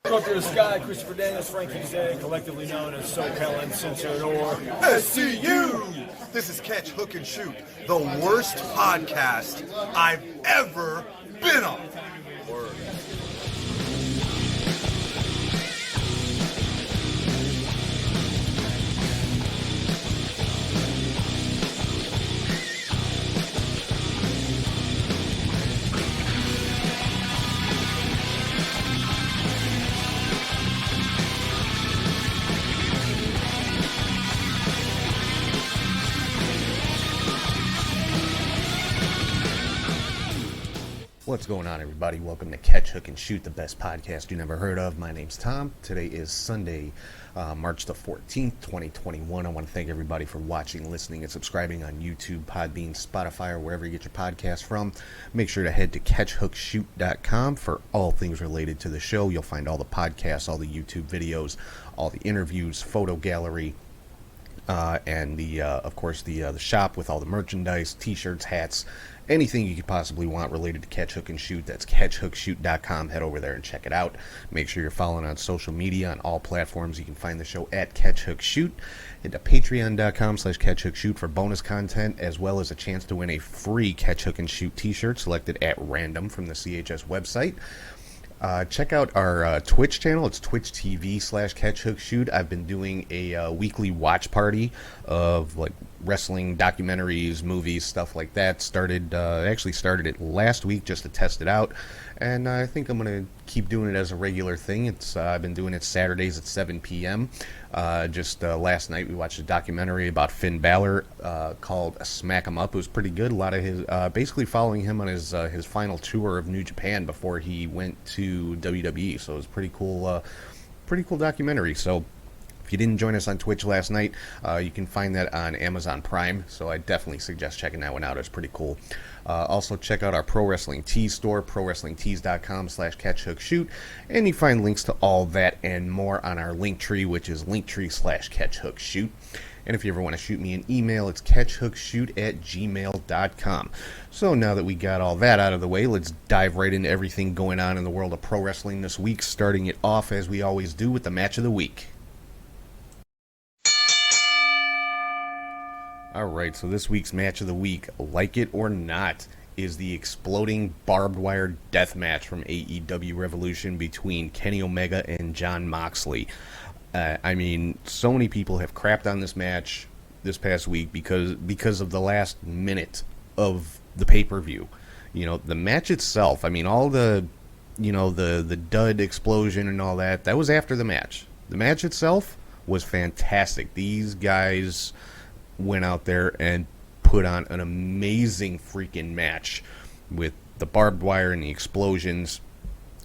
Conquer the Sky, Christopher Daniels, Frankie Zay, collectively known as SoCal Uncensored or SCU! This is Catch, Hook, and Shoot, the worst podcast I've ever been on. Word. What's going on, everybody? Welcome to Catch, Hook, and Shoot, the best podcast you never heard of. My name's Tom. Today is Sunday, March the 14th, 2021. I want to thank everybody for watching, listening, and subscribing on YouTube, Podbean, Spotify, or wherever you get your podcasts from. Make sure to head to catchhookshoot.com for all things related to the show. You'll find all the podcasts, all the YouTube videos, all the interviews, photo gallery, and the of course the shop with all the merchandise, t-shirts, hats, anything you could possibly want related to Catch, Hook, and Shoot. That's catchhookshoot.com. Head over there and check it out. Make sure you're following on social media on all platforms. You can find the show at Catch, Hook, Shoot. Head to patreon.com/catchhookshoot for bonus content, as well as a chance to win a free Catch, Hook, and Shoot t-shirt selected at random from the CHS website. Check out our Twitch channel. It's Twitch TV/CatchHookShoot. I've been doing a weekly watch party of like wrestling documentaries, movies, stuff like that. Actually started it last week just to test it out, and I think I'm gonna keep doing it as a regular thing. I've been doing it Saturdays at 7 p.m. Last night we watched a documentary about Finn Balor called Smack 'Em Up. It was pretty good. A lot of his basically following him on his final tour of New Japan before he went to WWE. So it was pretty cool documentary. So if you didn't join us on Twitch last night, you can find that on Amazon Prime, so I definitely suggest checking that one out. It's pretty cool. Also, check out our Pro Wrestling Tees store, prowrestlingtees.com/catchhookshoot, and you find links to all that and more on our Linktree, which is linktree/catchhookshoot. And if you ever want to shoot me an email, it's catchhookshoot@gmail.com. So now that we got all that out of the way, let's dive right into everything going on in the world of pro wrestling this week, starting it off, as we always do, with the match of the week. Alright, so this week's match of the week, like it or not, is the exploding barbed wire death match from AEW Revolution between Kenny Omega and Jon Moxley. I mean, so many people have crapped on this match this past week because of the last minute of the pay-per-view. You know, the match itself, I mean, all the dud explosion and all that was after the match. The match itself was fantastic. These guys went out there and put on an amazing freaking match with the barbed wire and the explosions.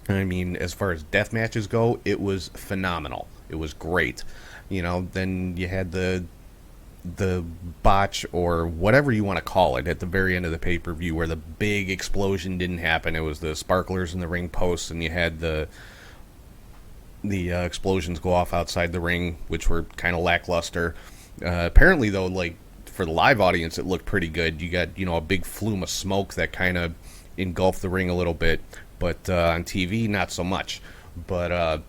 I mean, as far as death matches go, it was phenomenal. It was great. You know, then you had the botch, or whatever you want to call it, at the very end of the pay-per-view where the big explosion didn't happen. It was the sparklers in the ring posts, and you had the explosions go off outside the ring, which were kind of lackluster. Apparently, though, like, for the live audience, it looked pretty good. You got, a big flume of smoke that kind of engulfed the ring a little bit, but on TV, not so much. But,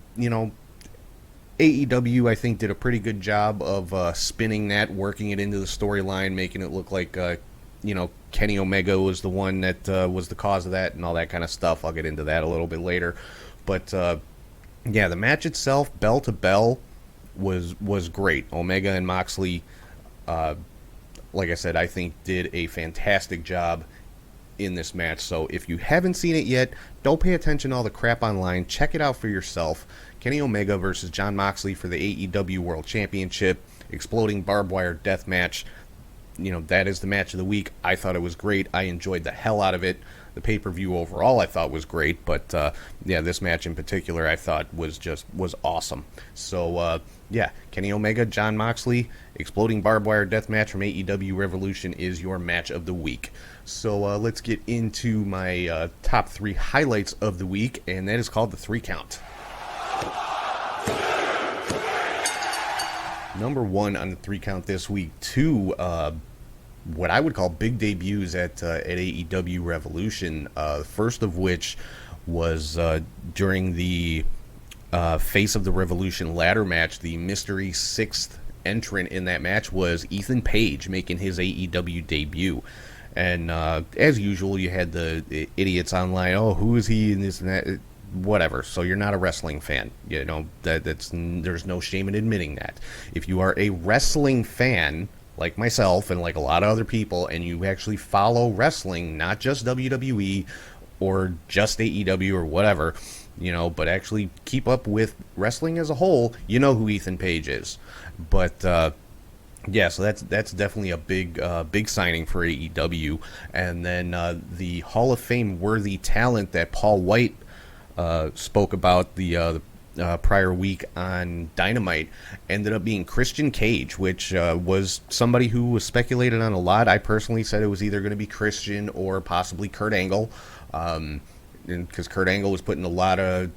AEW, I think, did a pretty good job of spinning that, working it into the storyline, making it look like, Kenny Omega was the one that was the cause of that and all that kind of stuff. I'll get into that a little bit later. But, yeah, the match itself, bell to bell, was great. Omega and Moxley, like I said, I think did a fantastic job in this match. So if you haven't seen it yet, don't pay attention to all the crap online. Check it out for yourself. Kenny Omega versus Jon Moxley for the AEW World Championship. Exploding barbed wire death match. That is the match of the week. I thought it was great. I enjoyed the hell out of it. The pay-per-view overall I thought was great, but yeah, this match in particular I thought was awesome. So yeah, Kenny Omega, Jon Moxley, exploding barbed wire death match from AEW Revolution is your match of the week. So let's get into my top 3 highlights of the week, and that is called the 3 count. Number 1 on the 3 count this week, 2 what I would call big debuts at AEW Revolution. First of which was during the Face of the Revolution ladder match, the mystery sixth entrant in that match was Ethan Page, making his AEW debut. And as usual, you had the idiots online, oh, who is he, and this and that, whatever. So you're not a wrestling fan. You know, there's no shame in admitting that. If you are a wrestling fan, like myself and like a lot of other people, and you actually follow wrestling, not just WWE or just AEW or whatever, you know, but actually keep up with wrestling as a whole, you know who Ethan Page is. But yeah, so that's definitely a big signing for AEW. And then the Hall of Fame worthy talent that Paul White spoke about the prior week on Dynamite ended up being Christian Cage, which was somebody who was speculated on a lot. I personally said it was either going to be Christian or possibly Kurt Angle, because Kurt Angle was putting a lot of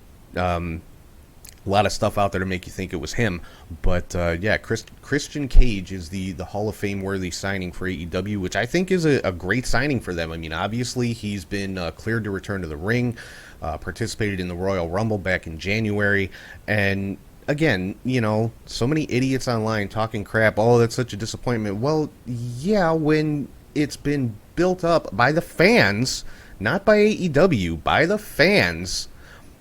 stuff out there to make you think it was him. But yeah, Christian Cage is the Hall of Fame worthy signing for AEW, which I think is a great signing for them. I mean, obviously he's been cleared to return to the ring, participated in the Royal Rumble back in January, and again, you know, so many idiots online talking crap, oh, that's such a disappointment. Well, yeah, when it's been built up by the fans, not by AEW, by the fans,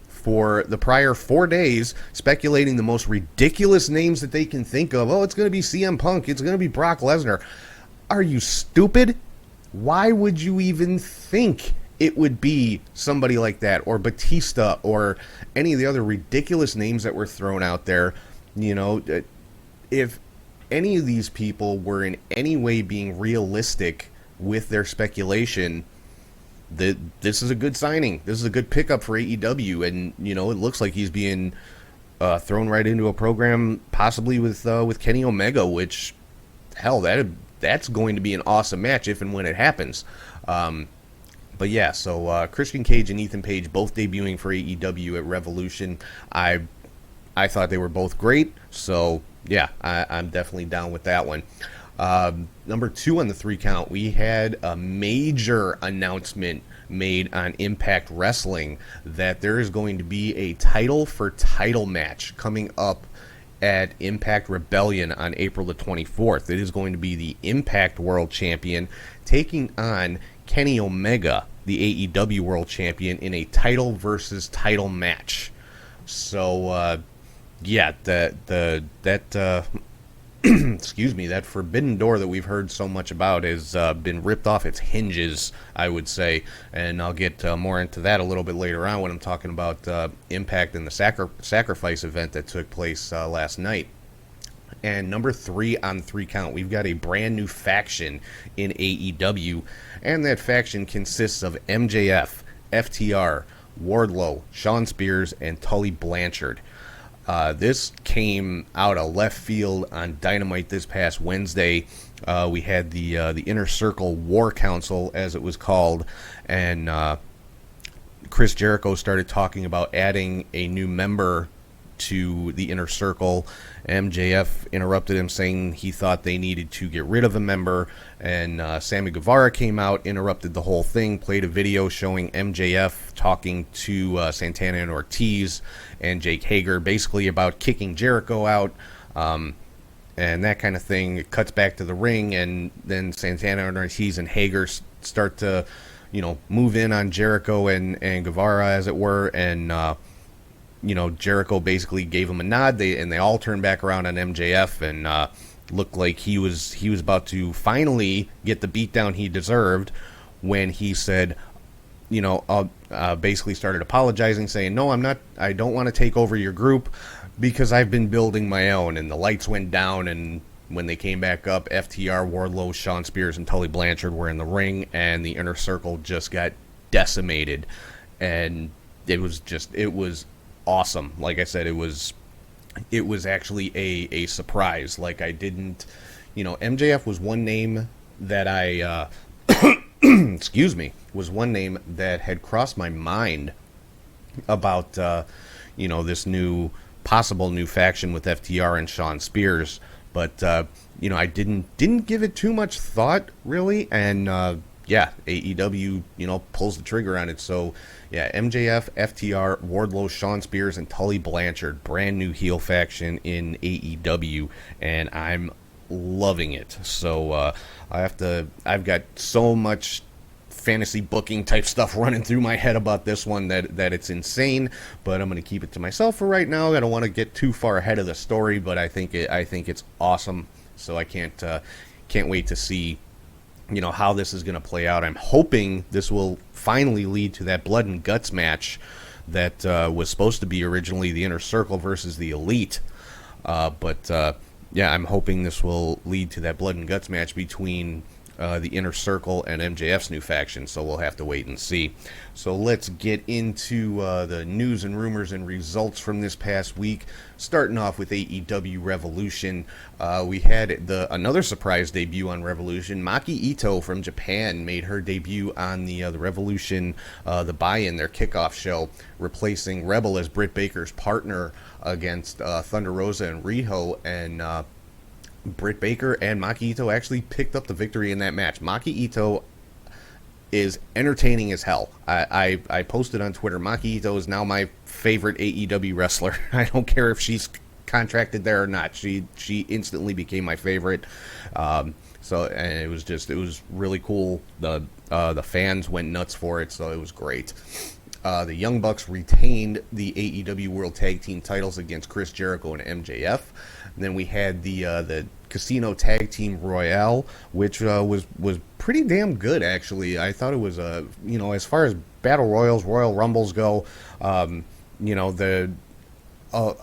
for the prior 4 days, speculating the most ridiculous names that they can think of. Oh, it's going to be CM Punk. It's going to be Brock Lesnar. Are you stupid? Why would you even think it would be somebody like that, or Batista, or any of the other ridiculous names that were thrown out there? You know, if any of these people were in any way being realistic with their speculation, this is a good signing. This is a good pickup for AEW, and you know, it looks like he's being thrown right into a program, possibly with Kenny Omega, which, hell, that's going to be an awesome match if and when it happens. But yeah, so Christian Cage and Ethan Page both debuting for AEW at Revolution. I thought they were both great, so yeah, I'm definitely down with that one. Number 2 on the 3 count, we had a major announcement made on Impact Wrestling that there is going to be a title for title match coming up at Impact Rebellion on April the 24th. It is going to be the Impact World Champion taking on Kenny Omega, the AEW World Champion, in a title versus title match. So, yeah, that excuse me, that forbidden door that we've heard so much about has been ripped off its hinges, I would say, and I'll get more into that a little bit later on when I'm talking about Impact and the Sacrifice event that took place last night. And number 3 on 3 count, we've got a brand new faction in AEW, and that faction consists of MJF, FTR, Wardlow, Shawn Spears, and Tully Blanchard. This came out of left field on Dynamite this past Wednesday. We had the Inner Circle War Council, as it was called, and Chris Jericho started talking about adding a new member to the Inner Circle. MJF interrupted him, saying he thought they needed to get rid of a member, and Sammy Guevara came out, interrupted the whole thing, played a video showing MJF talking to Santana and Ortiz and Jake Hager, basically about kicking Jericho out, and that kind of thing. It cuts back to the ring, and then Santana and Ortiz and Hager start to, you know, move in on Jericho and Guevara, as it were, and you know, Jericho basically gave him a nod. They all turned back around on MJF and looked like he was about to finally get the beatdown he deserved, when he said, you know, basically started apologizing, saying, no, I don't want to take over your group because I've been building my own. And the lights went down, and when they came back up, FTR, Wardlow, Shawn Spears, and Tully Blanchard were in the ring, and the Inner Circle just got decimated. And it was awesome. Like I said, it was actually a surprise. Like, I didn't, you know, MJF was one name that I excuse me, was one name that had crossed my mind about you know, this possible new faction with FTR and Shawn Spears, but you know, I didn't give it too much thought, really. And yeah, AEW, pulls the trigger on it. So, yeah, MJF, FTR, Wardlow, Shawn Spears, and Tully Blanchard, brand new heel faction in AEW, and I'm loving it. So, I've got so much fantasy booking type stuff running through my head about this one that it's insane, but I'm going to keep it to myself for right now. I don't want to get too far ahead of the story, but I think it's awesome. So I can't wait to see how this is going to play out. I'm hoping this will finally lead to that blood and guts match that was supposed to be originally the Inner Circle versus the Elite, but I'm hoping this will lead to that blood and guts match between the Inner Circle and MJF's new faction, so we'll have to wait and see. So let's get into the news and rumors and results from this past week. Starting off with AEW Revolution, we had another surprise debut on Revolution. Maki Ito from Japan made her debut on the Revolution, the buy-in, their kickoff show, replacing Rebel as Britt Baker's partner against Thunder Rosa and Riho, and Britt Baker and Maki Ito actually picked up the victory in that match. Maki Ito is entertaining as hell. I posted on Twitter, Maki Ito is now my favorite AEW wrestler. I don't care if she's contracted there or not. She instantly became my favorite. And it was really cool. The fans went nuts for it, so it was great. The Young Bucks retained the AEW World Tag Team titles against Chris Jericho and MJF. And then we had the Casino Tag Team Royale, which was pretty damn good, actually. I thought it was as far as Battle Royals, Royal Rumbles go, a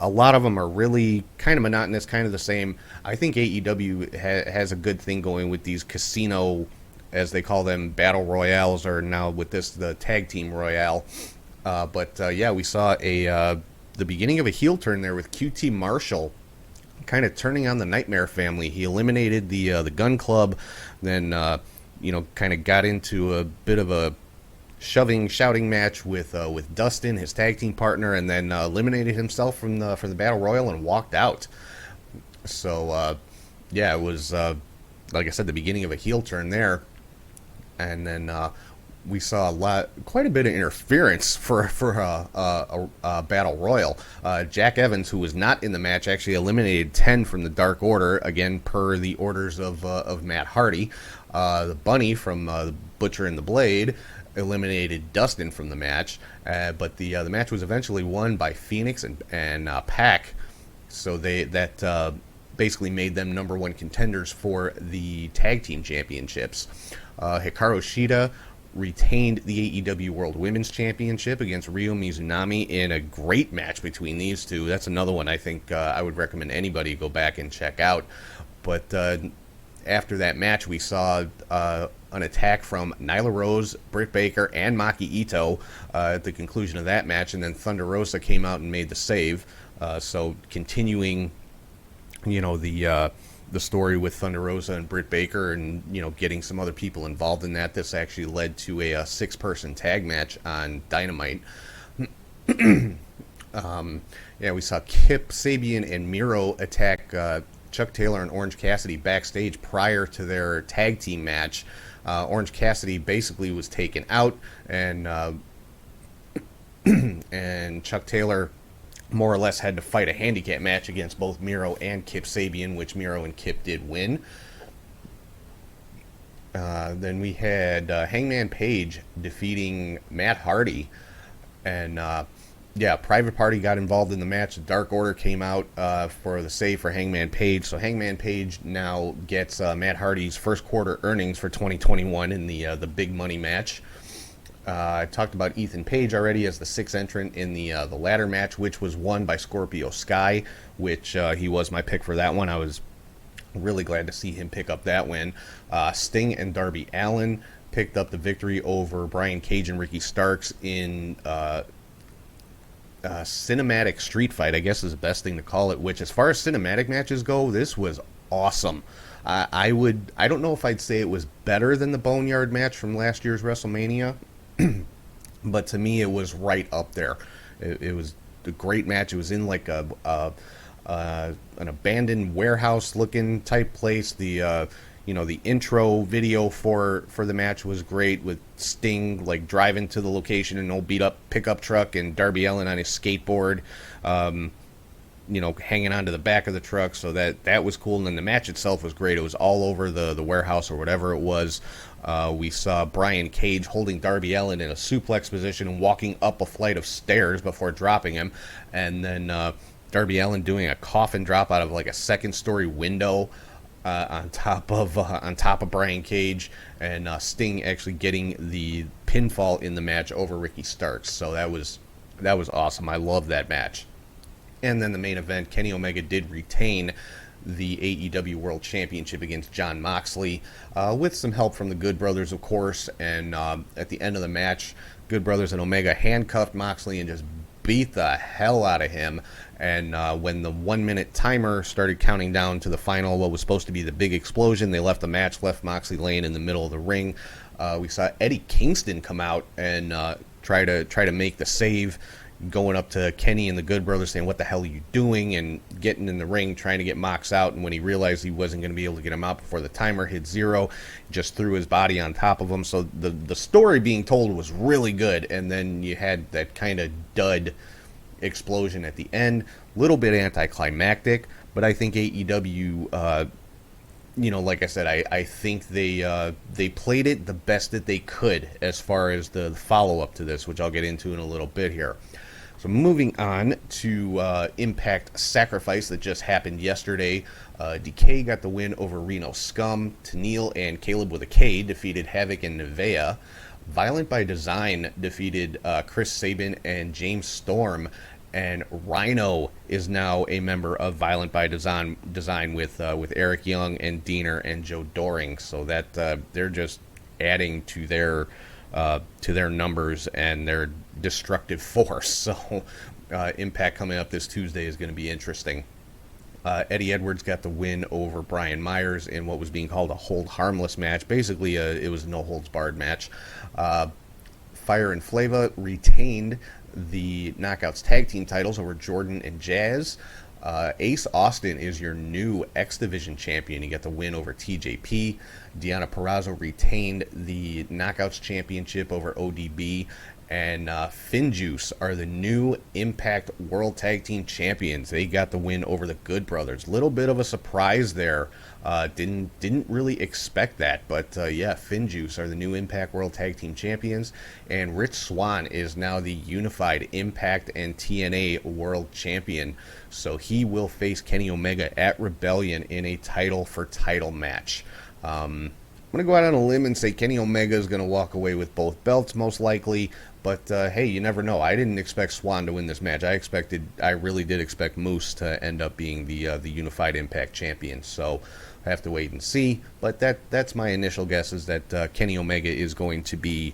lot of them are really kind of monotonous, kind of the same. I think AEW has a good thing going with these casino, as they call them, Battle Royales, or now with this, the Tag Team Royale. We saw the beginning of a heel turn there with QT Marshall kind of turning on the Nightmare Family. He eliminated the Gun Club, then kind of got into a bit of a shouting match with Dustin, his tag team partner, and then eliminated himself from the Battle Royal and walked out. So it was like I said, the beginning of a heel turn there, and then we saw quite a bit of interference for a Battle Royal. Jack Evans, who was not in the match, actually eliminated 10 from the Dark Order, again per the orders of Matt Hardy. The Bunny from the Butcher and the Blade eliminated Dustin from the match, but the match was eventually won by Phoenix and Pac. So that basically made them number one contenders for the tag team championships. Hikaru Shida retained the AEW World Women's Championship against Ryo Mizunami in a great match between these two. That's another one I think I would recommend anybody go back and check out. But after that match, we saw an attack from Nyla Rose, Britt Baker, and Maki Ito at the conclusion of that match, and then Thunder Rosa came out and made the save. So continuing, the story with Thunder Rosa and Britt Baker, and getting some other people involved in that. This actually led to a 6-person tag match on Dynamite. We saw Kip Sabian and Miro attack Chuck Taylor and Orange Cassidy backstage prior to their tag team match. Orange Cassidy basically was taken out, and and Chuck Taylor more or less had to fight a handicap match against both Miro and Kip Sabian, which Miro and Kip did win. Then we had Hangman Page defeating Matt Hardy, and Private Party got involved in the match. The Dark Order came out for the save for Hangman Page, so Hangman Page now gets Matt Hardy's first quarter earnings for 2021 in the big money match. I talked about Ethan Page already as the 6th entrant in the ladder match, which was won by Scorpio Sky, which he was my pick for that one. I was really glad to see him pick up that win. Sting and Darby Allin picked up the victory over Brian Cage and Ricky Starks in cinematic street fight, I guess is the best thing to call it, which as far as cinematic matches go, this was awesome. I don't know if I'd say it was better than the Boneyard match from last year's WrestleMania, but to me it was right up there. It was a great match. It was in like an abandoned warehouse looking type place. The the intro video for the match was great, with Sting like driving to the location in an old beat up pickup truck, and Darby Allin on his skateboard, hanging onto the back of the truck. So that was cool. And then the match itself was great. It was all over the warehouse or whatever it was. We saw Brian Cage holding Darby Allin in a suplex position and walking up a flight of stairs before dropping him, and then Darby Allin doing a coffin drop out of like a second-story window on top of Brian Cage, and Sting actually getting the pinfall in the match over Ricky Starks. So that was awesome. I love that match. And then the main event, Kenny Omega did retain the AEW World Championship against Jon Moxley, with some help from the Good Brothers, of course. And at the end of the match, Good Brothers and Omega handcuffed Moxley and just beat the hell out of him. And when the 1 minute timer started counting down to the final, what was supposed to be the big explosion, they left the match, left Moxley laying in the middle of the ring. We saw Eddie Kingston come out and try to make the save, going up to Kenny and the Good Brothers saying, "What the hell are you doing?" and getting in the ring trying to get Mox out. And when he realized he wasn't going to be able to get him out before the timer hit 0, just threw his body on top of him. So the story being told was really good. And then you had that kind of dud explosion at the end, little bit anticlimactic, but I think AEW, like I said, I think they played it the best that they could as far as the follow-up to this, which I'll get into in a little bit here. So moving on to Impact Sacrifice that just happened yesterday. Decay got the win over Reno Scum. Tennille and Caleb with a K defeated Havoc and Nevaeh. Violent by Design defeated Chris Sabin and James Storm. And Rhino is now a member of Violent by Design with Eric Young and Diener and Joe Doring. So that they're just adding to their numbers and their destructive force. So Impact coming up this Tuesday is going to be interesting. Eddie Edwards got the win over Brian Myers in what was being called a hold harmless match. Basically, it was a no holds barred match. Fire and Flava retained the Knockouts tag team titles over Jordan and Jazz. Ace Austin is your new X Division champion. He got the win over TJP. Deonna Purrazzo retained the Knockouts championship over ODB. And Finjuice are the new Impact World Tag Team Champions. They got the win over the Good Brothers. Little bit of a surprise there. Didn't really expect that, but Finjuice are the new Impact World Tag Team Champions, and Rich Swann is now the Unified Impact and TNA World Champion. So he will face Kenny Omega at Rebellion in a title for title match. I'm going to go out on a limb and say Kenny Omega is going to walk away with both belts, most likely. But, hey, you never know. I didn't expect Swann to win this match. I really did expect Moose to end up being the Unified Impact Champion. So I have to wait and see. But that's my initial guess, is that Kenny Omega is going to be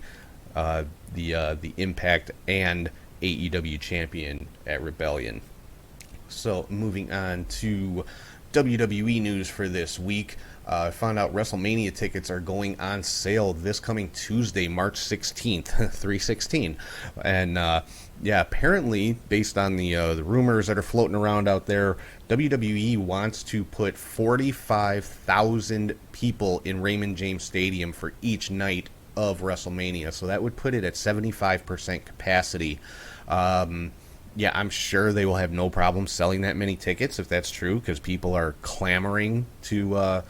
the Impact and AEW Champion at Rebellion. So moving on to WWE news for this week. I found out WrestleMania tickets are going on sale this coming Tuesday, March 16th, 3/16. And apparently, based on the rumors that are floating around out there, WWE wants to put 45,000 people in Raymond James Stadium for each night of WrestleMania. So that would put it at 75% capacity. I'm sure they will have no problem selling that many tickets if that's true, because people are clamoring to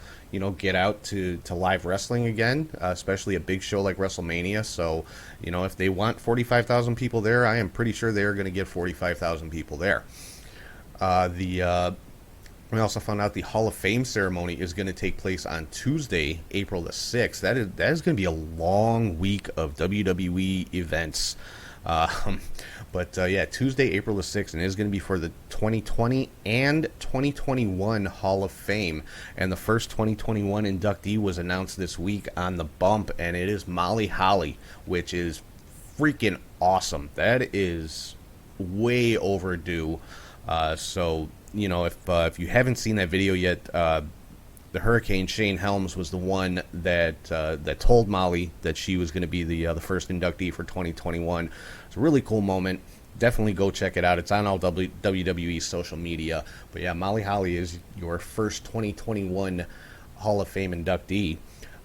get out to live wrestling again, especially a big show like WrestleMania. So, if they want 45,000 people there, I am pretty sure they're going to get 45,000 people there. We also found out the Hall of Fame ceremony is going to take place on Tuesday, April the 6th. That is going to be a long week of WWE events. Tuesday, April the 6th, and it is going to be for the 2020 and 2021 Hall of Fame. And the first 2021 inductee was announced this week on the bump, and it is Molly Holly, which is freaking awesome. That is way overdue. If you haven't seen that video yet, the Hurricane Shane Helms was the one that told Molly that she was going to be the first inductee for 2021. It's a really cool moment. Definitely go check it out. It's on all WWE social media. But yeah, Molly Holly is your first 2021 Hall of Fame inductee.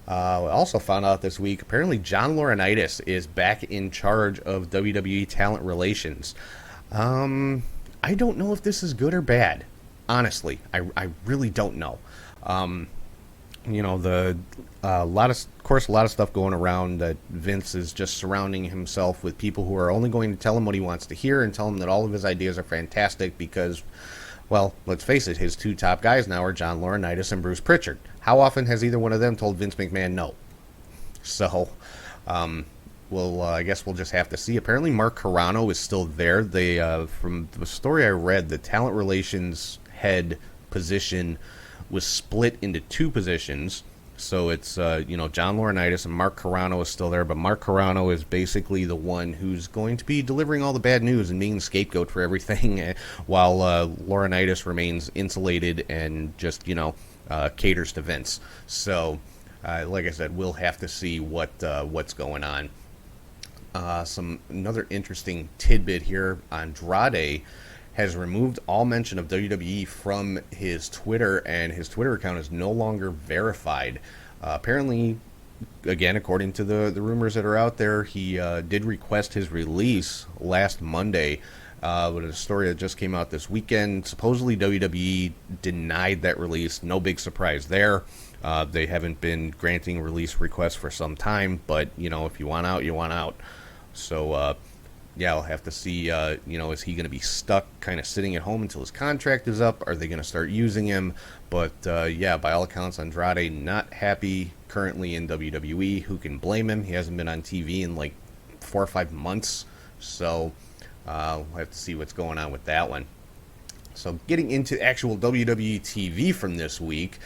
I also found out this week, apparently John Laurinaitis is back in charge of WWE Talent Relations. I don't know if this is good or bad. Honestly, I really don't know. A lot of stuff going around that Vince is just surrounding himself with people who are only going to tell him what he wants to hear and tell him that all of his ideas are fantastic because, well, let's face it, his two top guys now are John Laurinaitis and Bruce Pritchard. How often has either one of them told Vince McMahon no? So, I guess we'll just have to see. Apparently Mark Carrano is still there. They, from the story I read, the talent relations head position was split into two positions. So it's, John Laurinaitis and Mark Carrano is still there, but Mark Carrano is basically the one who's going to be delivering all the bad news and being the scapegoat for everything, while Laurinaitis remains insulated and just, caters to Vince. So, like I said, we'll have to see what's going on. Another interesting tidbit here, Andrade has removed all mention of WWE from his Twitter, and his Twitter account is no longer verified. Apparently, again, according to the rumors that are out there, he did request his release last Monday, but a story that just came out this weekend. Supposedly, WWE denied that release. No big surprise there. They haven't been granting release requests for some time, but, if you want out, you want out. So, I'll have to see, is he going to be stuck kind of sitting at home until his contract is up? Are they going to start using him? But, by all accounts, Andrade not happy currently in WWE. Who can blame him? He hasn't been on TV in like 4 or 5 months. So, we'll have to see what's going on with that one. So, getting into actual WWE TV from this week,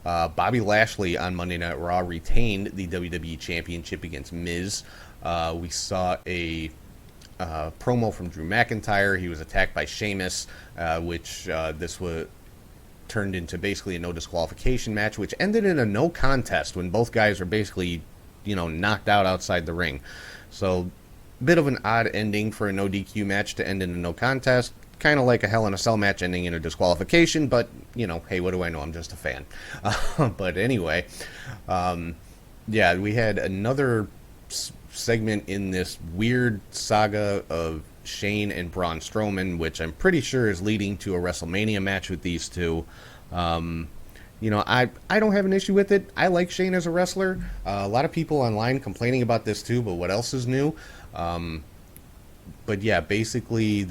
Bobby Lashley on Monday Night Raw retained the WWE Championship against Miz. We saw a promo from Drew McIntyre. He was attacked by Sheamus, which this was turned into basically a no disqualification match, which ended in a no contest when both guys are basically, knocked out outside the ring. So, bit of an odd ending for a no DQ match to end in a no contest. Kind of like a Hell in a Cell match ending in a disqualification, but, hey, what do I know? I'm just a fan. But anyway, we had another segment in this weird saga of Shane and Braun Strowman, which I'm pretty sure is leading to a WrestleMania match with these two. I don't have an issue with it. I like Shane as a wrestler. A lot of people online complaining about this too, but what else is new? Basically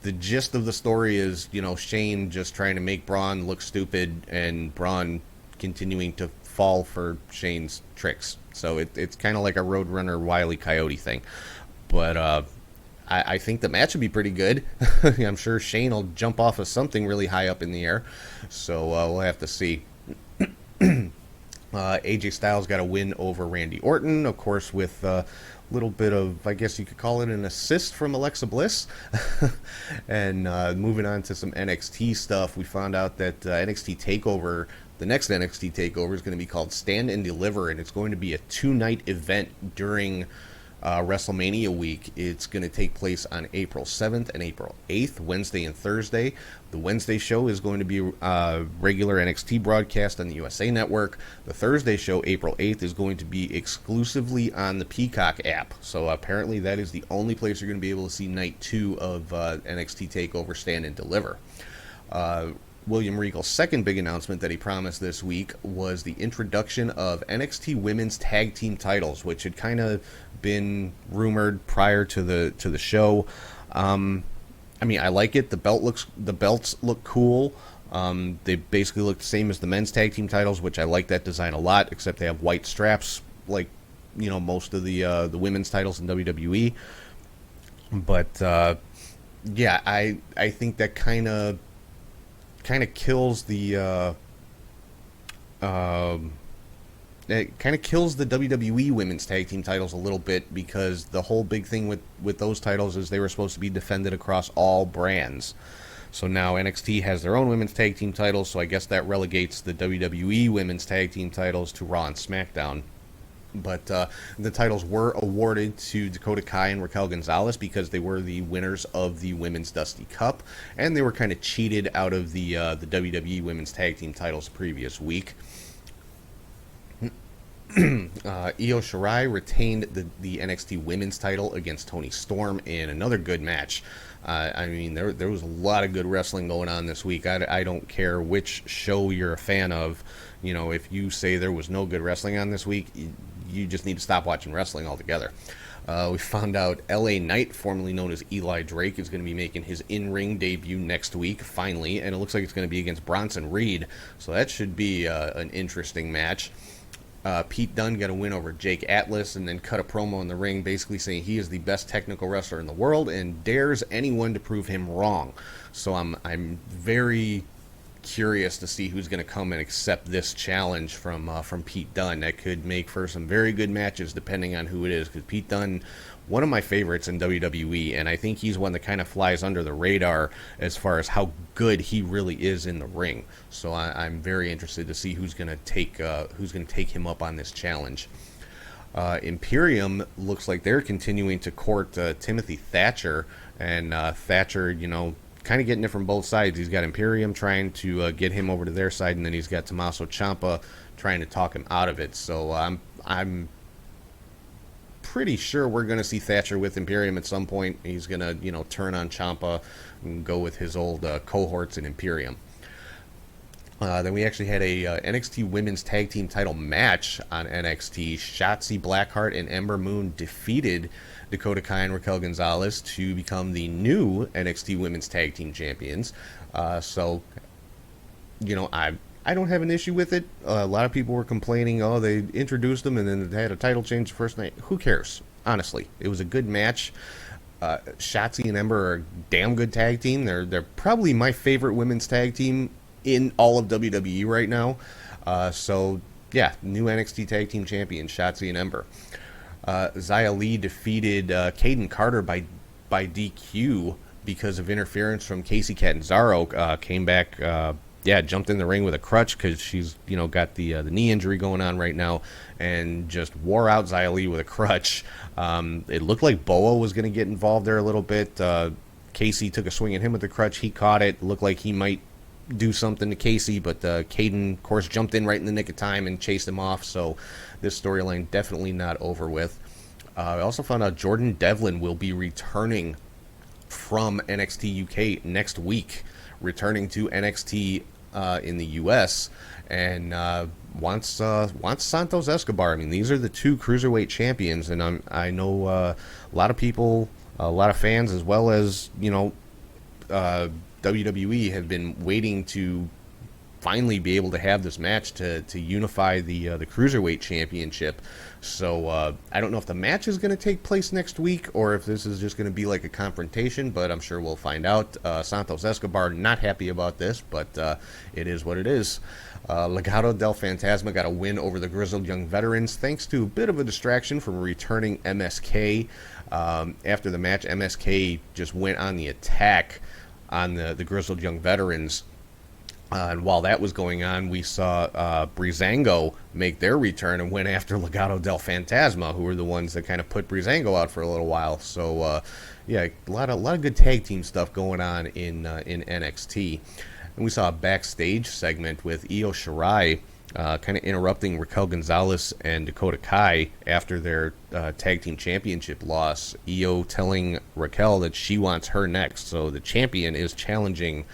the gist of the story is, Shane just trying to make Braun look stupid and Braun continuing to fall for Shane's tricks. So it's kind of like a Roadrunner Wile E. Coyote thing. But I think the match would be pretty good. I'm sure Shane will jump off of something really high up in the air. So we'll have to see. AJ Styles got a win over Randy Orton, of course, with a little bit of, I guess you could call it an assist from Alexa Bliss. And moving on to some NXT stuff, we found out that NXT TakeOver, the next NXT TakeOver, is going to be called Stand and Deliver, and it's going to be a 2-night event during WrestleMania week. It's going to take place on April 7th and April 8th, Wednesday and Thursday. The Wednesday show is going to be regular NXT broadcast on the USA Network. The Thursday show, April 8th, is going to be exclusively on the Peacock app. So apparently that is the only place you're going to be able to see night 2 of NXT TakeOver Stand and Deliver. William Regal's second big announcement that he promised this week was the introduction of NXT Women's Tag Team titles, which had kind of been rumored prior to the show. I like it. The belts look cool. They basically look the same as the men's tag team titles, which I like that design a lot, except they have white straps like most of the women's titles in WWE. But I think that kind of kills the WWE women's tag team titles a little bit, because the whole big thing with those titles is they were supposed to be defended across all brands. So now NXT has their own women's tag team titles, so I guess that relegates the WWE women's tag team titles to Raw and SmackDown. But the titles were awarded to Dakota Kai and Raquel Gonzalez because they were the winners of the Women's Dusty Cup, and they were kind of cheated out of the WWE Women's Tag Team titles previous week. Io Shirai retained the NXT Women's title against Toni Storm in another good match. I mean, there was a lot of good wrestling going on this week. I don't care which show you're a fan of. You know, if you say there was no good wrestling on this week, you just need to stop watching wrestling altogether. We found out LA Knight, formerly known as Eli Drake, is going to be making his in-ring debut next week, finally, and it looks like it's going to be against Bronson Reed, so that should be an interesting match. Pete Dunne got a win over Jake Atlas and then cut a promo in the ring basically saying he is the best technical wrestler in the world and dares anyone to prove him wrong. So I'm very curious to see who's going to come and accept this challenge from Pete Dunne. That could make for some very good matches depending on who it is, because Pete Dunne, one of my favorites in WWE, and I think he's one that kind of flies under the radar as far as how good he really is in the ring. So I'm very interested to see who's going to take him up on this challenge. Imperium looks like they're continuing to court Timothy Thatcher, and Thatcher, you know, kind of getting it from both sides. He's got Imperium trying to get him over to their side, and then he's got Tommaso Ciampa trying to talk him out of it. So I'm pretty sure we're going to see Thatcher with Imperium at some point. He's going to, you know, turn on Ciampa and go with his old cohorts in Imperium. Then we actually had a NXT Women's Tag Team title match on NXT. Shotzi Blackheart and Ember Moon defeated Dakota Kai and Raquel Gonzalez to become the new NXT Women's Tag Team Champions. So, you know, I don't have an issue with it. A lot of people were complaining, oh, they introduced them and then they had a title change the first night. Who cares? Honestly, it was a good match. Shotzi and Ember are a damn good tag team. They're probably my favorite women's tag team in all of WWE right now. So, yeah, new NXT Tag Team Champions, Shotzi and Ember. Xia Li defeated Caden Carter by DQ because of interference from Kacy Catanzaro. Came back, jumped in the ring with a crutch because she's, you know, got the knee injury going on right now, and just wore out Xia Li with a crutch. It looked like Boa was going to get involved there a little bit. Kacy took a swing at him with the crutch. He caught it. Looked like he might do something to Kacy, but Caden, of course, jumped in right in the nick of time and chased him off. So this storyline definitely not over with. I also found out Jordan Devlin will be returning from NXT UK next week, returning to NXT in the US, and wants Santos Escobar. I mean, these are the two cruiserweight champions, and I know a lot of people, a lot of fans, as well as, you know, WWE have been waiting to finally be able to have this match to unify the Cruiserweight Championship. So I don't know if the match is going to take place next week or if this is just going to be like a confrontation, but I'm sure we'll find out. Santos Escobar not happy about this, but it is what it is. Legado del Fantasma got a win over the Grizzled Young Veterans thanks to a bit of a distraction from returning MSK. After the match, MSK just went on the attack on the Grizzled Young Veterans. And while that was going on, we saw Breezango make their return and went after Legado del Fantasma, who were the ones that kind of put Breezango out for a little while. So, yeah, a lot of good tag team stuff going on in NXT. And we saw a backstage segment with Io Shirai kind of interrupting Raquel Gonzalez and Dakota Kai after their tag team championship loss. Io telling Raquel that she wants her next. So the champion is challenging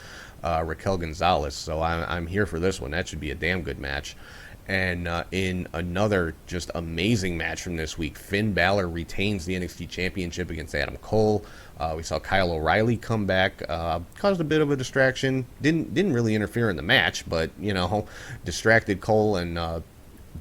Raquel Gonzalez. So I'm here for this one. That should be a damn good match. And in another just amazing match from this week, Finn Balor retains the NXT Championship against Adam Cole. We saw Kyle O'Reilly come back, caused a bit of a distraction. Didn't really interfere in the match, but, you know, distracted Cole, and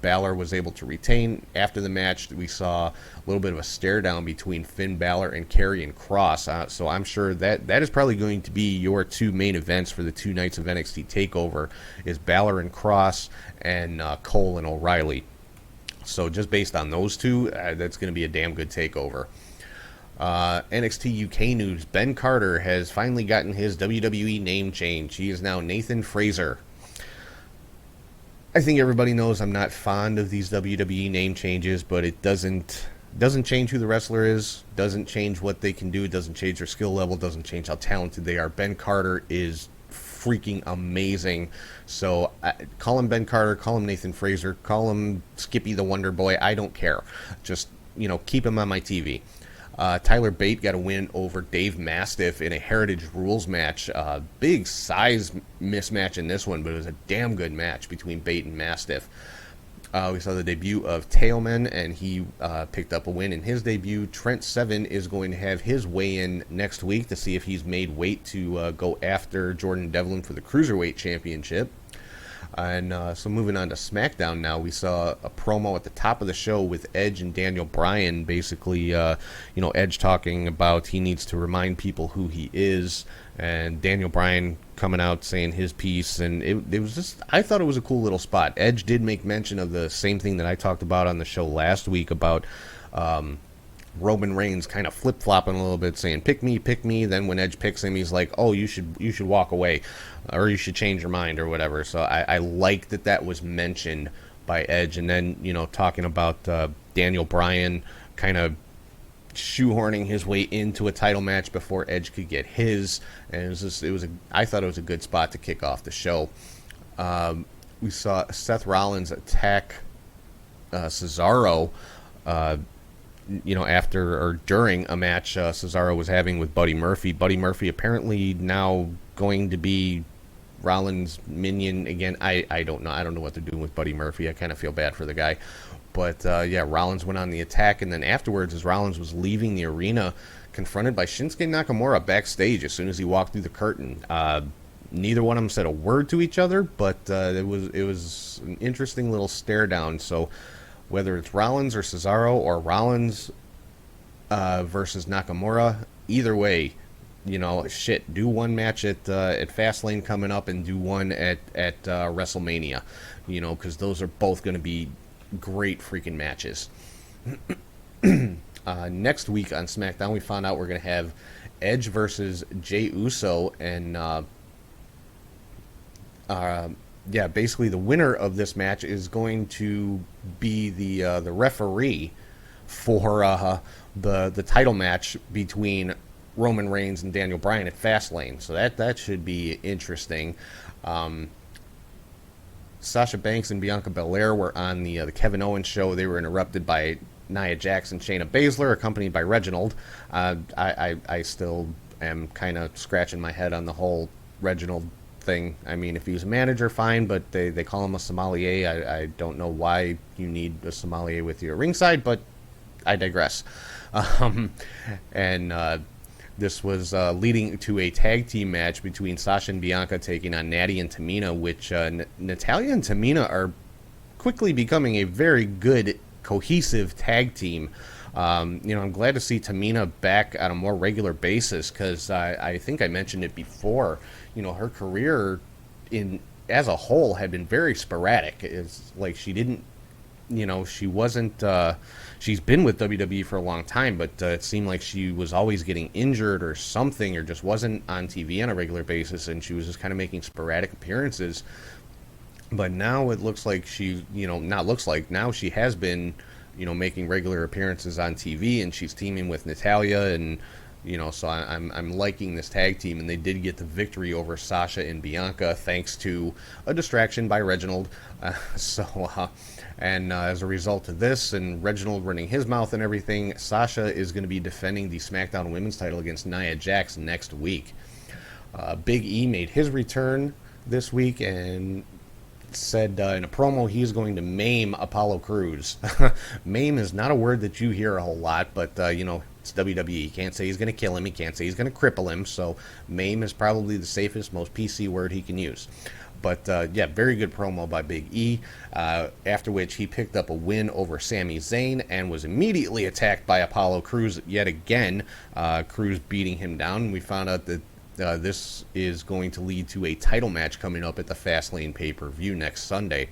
Balor was able to retain. After the match, we saw a little bit of a stare down between Finn Balor and Karrion Kross. So I'm sure that is probably going to be your two main events for the two nights of NXT TakeOver, is Balor and Kross and Cole and O'Reilly. So just based on those two, that's going to be a damn good TakeOver. NXT UK news: Ben Carter has finally gotten his WWE name change. He is now Nathan Fraser. I think everybody knows I'm not fond of these WWE name changes, but it doesn't change who the wrestler is, doesn't change what they can do, doesn't change their skill level, doesn't change how talented they are. Ben Carter is freaking amazing. So call him Ben Carter, call him Nathan Fraser, call him Skippy the Wonder Boy. I don't care. Just, keep him on my TV. Tyler Bate got a win over Dave Mastiff in a Heritage Rules match. Big size mismatch in this one, but it was a damn good match between Bate and Mastiff. We saw the debut of Tailman, and he picked up a win in his debut. Trent Seven is going to have his weigh-in next week to see if he's made weight to go after Jordan Devlin for the Cruiserweight Championship. And so moving on to SmackDown now, we saw a promo at the top of the show with Edge and Daniel Bryan. Basically, Edge talking about he needs to remind people who he is, and Daniel Bryan coming out saying his piece. And it was just, I thought it was a cool little spot. Edge did make mention of the same thing that I talked about on the show last week about Roman Reigns kind of flip-flopping a little bit, saying, pick me. Then when Edge picks him, he's like, oh, you should walk away, or you should change your mind, or whatever. So I like that was mentioned by Edge. And then, talking about Daniel Bryan kind of shoehorning his way into a title match before Edge could get his. And I thought it was a good spot to kick off the show. We saw Seth Rollins attack Cesaro, after or during a match Cesaro was having with Buddy Murphy. Buddy Murphy apparently now going to be Rollins' minion again. I don't know. I don't know what they're doing with Buddy Murphy. I kind of feel bad for the guy. But, Rollins went on the attack, and then afterwards, as Rollins was leaving the arena, confronted by Shinsuke Nakamura backstage as soon as he walked through the curtain. Neither one of them said a word to each other, but it was an interesting little stare down. So whether it's Rollins or Cesaro or Rollins versus Nakamura, either way, do one match at Fastlane coming up and do one at WrestleMania, because those are both going to be great freaking matches. Next week on SmackDown, we found out we're going to have Edge versus Jey Uso, and basically the winner of this match is going to be the referee for the title match between Roman Reigns and Daniel Bryan at Fastlane. So that should be interesting. Sasha Banks and Bianca Belair were on the Kevin Owens show. They were interrupted by Nia Jax and Shayna Baszler, accompanied by Reginald. I still am kind of scratching my head on the whole Reginald thing. I mean, if he's a manager, fine, but they call him a sommelier. I don't know why you need a sommelier with you at ringside, but I digress. This was leading to a tag team match between Sasha and Bianca taking on Natty and Tamina, which Natalya and Tamina are quickly becoming a very good, cohesive tag team. I'm glad to see Tamina back on a more regular basis, because I think I mentioned it before. Her career as a whole had been very sporadic. It's like she didn't, she wasn't. She's been with WWE for a long time, but it seemed like she was always getting injured or something, or just wasn't on TV on a regular basis, and she was just kind of making sporadic appearances. But now it looks like now she has been, making regular appearances on TV, and she's teaming with Natalya, and so I'm liking this tag team, and they did get the victory over Sasha and Bianca thanks to a distraction by Reginald. As a result of this, and Reginald running his mouth and everything, Sasha is going to be defending the SmackDown Women's title against Nia Jax next week. Big E made his return this week and said in a promo he's going to maim Apollo Crews. Maim is not a word that you hear a whole lot, but it's WWE. You can't say he's going to kill him. He can't say he's going to cripple him. So maim is probably the safest, most PC word he can use. But, very good promo by Big E, after which he picked up a win over Sami Zayn and was immediately attacked by Apollo Crews yet again, Crews beating him down. We found out that this is going to lead to a title match coming up at the Fastlane pay-per-view next Sunday.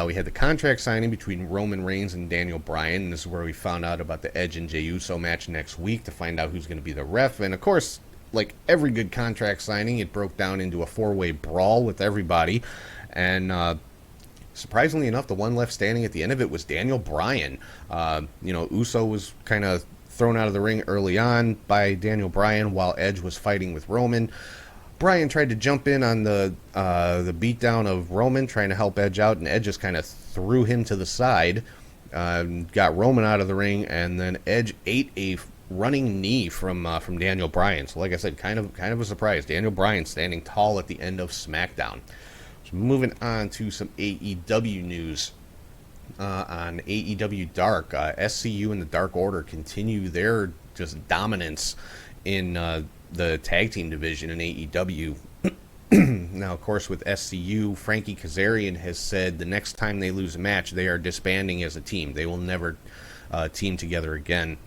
We had the contract signing between Roman Reigns and Daniel Bryan. This is where we found out about the Edge and Jey Uso match next week to find out who's going to be the ref. And, of course, like every good contract signing, it broke down into a four-way brawl with everybody. And surprisingly enough, the one left standing at the end of it was Daniel Bryan. Uso was kind of thrown out of the ring early on by Daniel Bryan while Edge was fighting with Roman. Bryan tried to jump in on the beatdown of Roman, trying to help Edge out, and Edge just kind of threw him to the side, got Roman out of the ring, and then Edge ate a running knee from Daniel Bryan. So, like I said, kind of a surprise. Daniel Bryan standing tall at the end of Smackdown. So, moving on to some AEW news. On AEW Dark, SCU and the Dark Order continue their just dominance in the tag team division in AEW. Now, of course, with SCU, Frankie Kazarian has said the next time they lose a match, they are disbanding as a team. They will never team together again.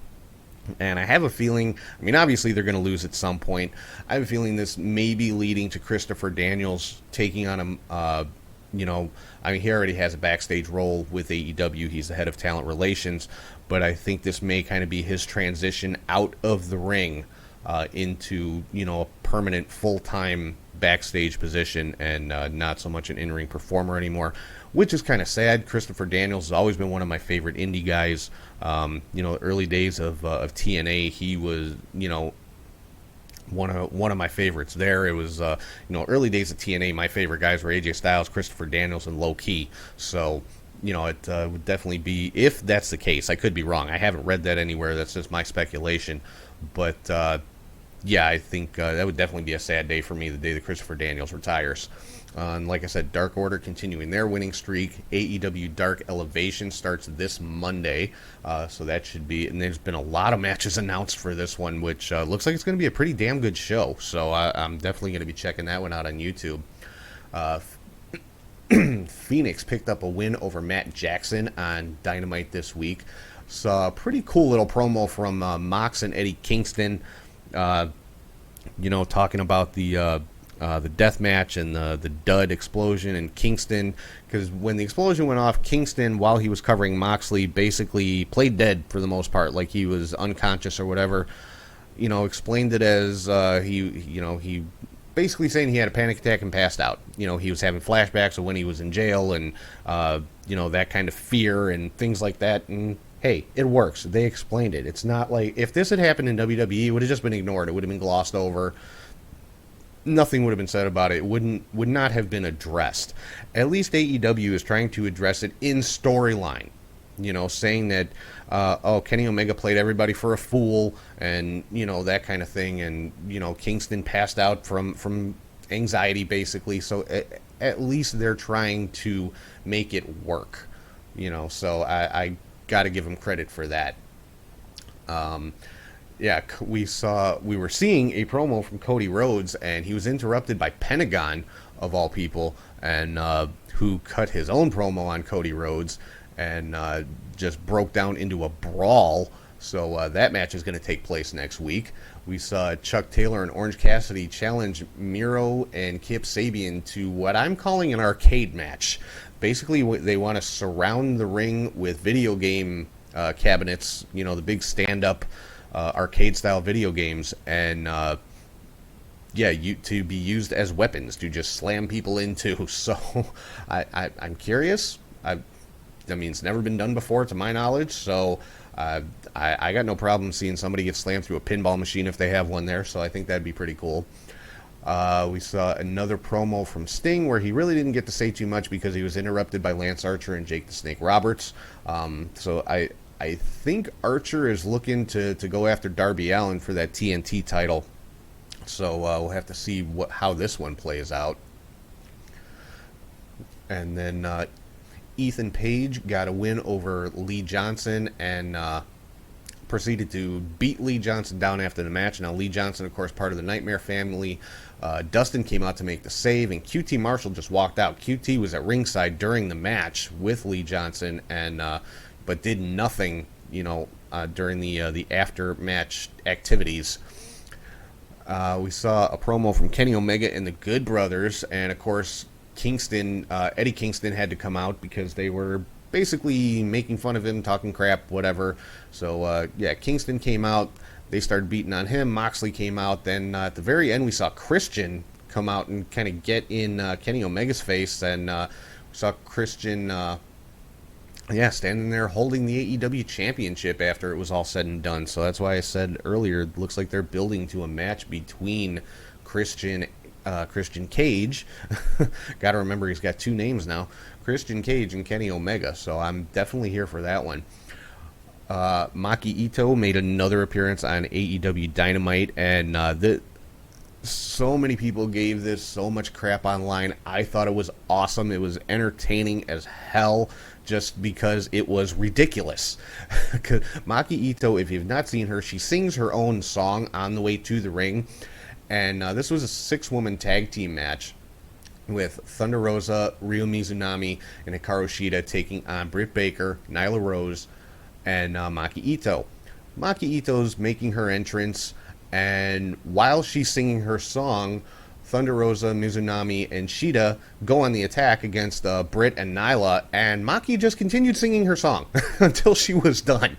And I have a feeling, I mean, obviously they're going to lose at some point. I have a feeling this may be leading to Christopher Daniels taking on him. He already has a backstage role with AEW. He's the head of talent relations. But I think this may kind of be his transition out of the ring into, a permanent full-time backstage position and not so much an in-ring performer anymore, which is kind of sad. Christopher Daniels has always been one of my favorite indie guys. Early days of TNA, he was, one of my favorites there. It was, early days of TNA, my favorite guys were AJ Styles, Christopher Daniels, and Low Ki. So, it would definitely be, if that's the case. I could be wrong. I haven't read that anywhere. That's just my speculation. But, I think that would definitely be a sad day for me, the day that Christopher Daniels retires. And like I said, Dark Order continuing their winning streak. AEW Dark Elevation starts this Monday, so that should be. And there's been a lot of matches announced for this one, which looks like it's going to be a pretty damn good show. So I'm definitely going to be checking that one out on YouTube. Phoenix picked up a win over Matt Jackson on Dynamite this week. Saw a pretty cool little promo from Mox and Eddie Kingston. Talking about the death match and the dud explosion and Kingston, because when the explosion went off, Kingston, while he was covering Moxley, basically played dead for the most part, like he was unconscious or whatever. Explained it as he basically saying he had a panic attack and passed out. He was having flashbacks of when he was in jail and that kind of fear and things like that. And hey, it works. They explained it. It's not like if this had happened in WWE, it would have just been ignored. It would have been glossed over. Nothing would have been said about it. It would not have been addressed. At least AEW is trying to address it in storyline. Saying that, Kenny Omega played everybody for a fool and, that kind of thing. And, Kingston passed out from anxiety, basically. So at least they're trying to make it work, so I got to give them credit for that. We were seeing a promo from Cody Rhodes, and he was interrupted by Pentagon, of all people, and who cut his own promo on Cody Rhodes and just broke down into a brawl. So that match is going to take place next week. We saw Chuck Taylor and Orange Cassidy challenge Miro and Kip Sabian to what I'm calling an arcade match. Basically, they want to surround the ring with video game cabinets, the big stand-up arcade-style video games, and to be used as weapons to just slam people into. So I'm curious. It's never been done before, to my knowledge. So I got no problem seeing somebody get slammed through a pinball machine if they have one there. So I think that'd be pretty cool. We saw another promo from Sting where he really didn't get to say too much because he was interrupted by Lance Archer and Jake the Snake Roberts. So I think Archer is looking to go after Darby Allin for that TNT title. So we'll have to see how this one plays out. And then Ethan Page got a win over Lee Johnson and proceeded to beat Lee Johnson down after the match. Now, Lee Johnson, of course, part of the Nightmare family. Dustin came out to make the save, and QT Marshall just walked out. QT was at ringside during the match with Lee Johnson, and but did nothing, during the after-match activities. We saw a promo from Kenny Omega and the Good Brothers, and of course, Eddie Kingston had to come out because they were basically making fun of him, talking crap, whatever. So, Kingston came out. They started beating on him. Moxley came out. Then at the very end, we saw Christian come out and kind of get in Kenny Omega's face, and Saw Christian, standing there holding the AEW championship after it was all said and done. So that's why I said earlier, it looks like they're building to a match between Christian Cage. Got to remember he's got two names now, Christian Cage and Kenny Omega. So I'm definitely here for that one. Maki Ito made another appearance on AEW Dynamite, and so many people gave this so much crap online. I thought it was awesome. It was entertaining as hell just because it was ridiculous. Maki Ito, if you've not seen her, she sings her own song on the way to the ring. And this was a 6-woman tag team match with Thunder Rosa, Ryo Mizunami, and Hikaru Shida taking on Britt Baker, Nyla Rose, and Maki Ito. Maki Ito's making her entrance, and while she's singing her song, Thunder Rosa, Mizunami, and Shida go on the attack against Britt and Nyla, and Maki just continued singing her song until she was done.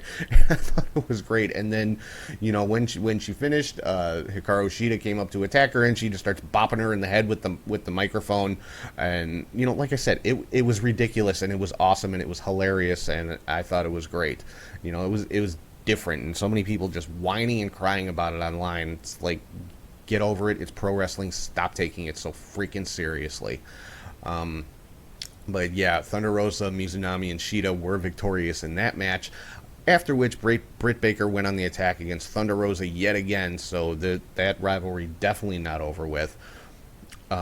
I thought it was great. And then, when she finished, Hikaru Shida came up to attack her, and she just starts bopping her in the head with the microphone. And like I said, it was ridiculous, and it was awesome, and it was hilarious, and I thought it was great. It was different, and so many people just whining and crying about it online. It's like, get over it. It's pro wrestling. Stop taking it so freaking seriously. But yeah, Thunder Rosa, Mizunami, and Shida were victorious in that match. After which, Britt Baker went on the attack against Thunder Rosa yet again. So that rivalry definitely not over with.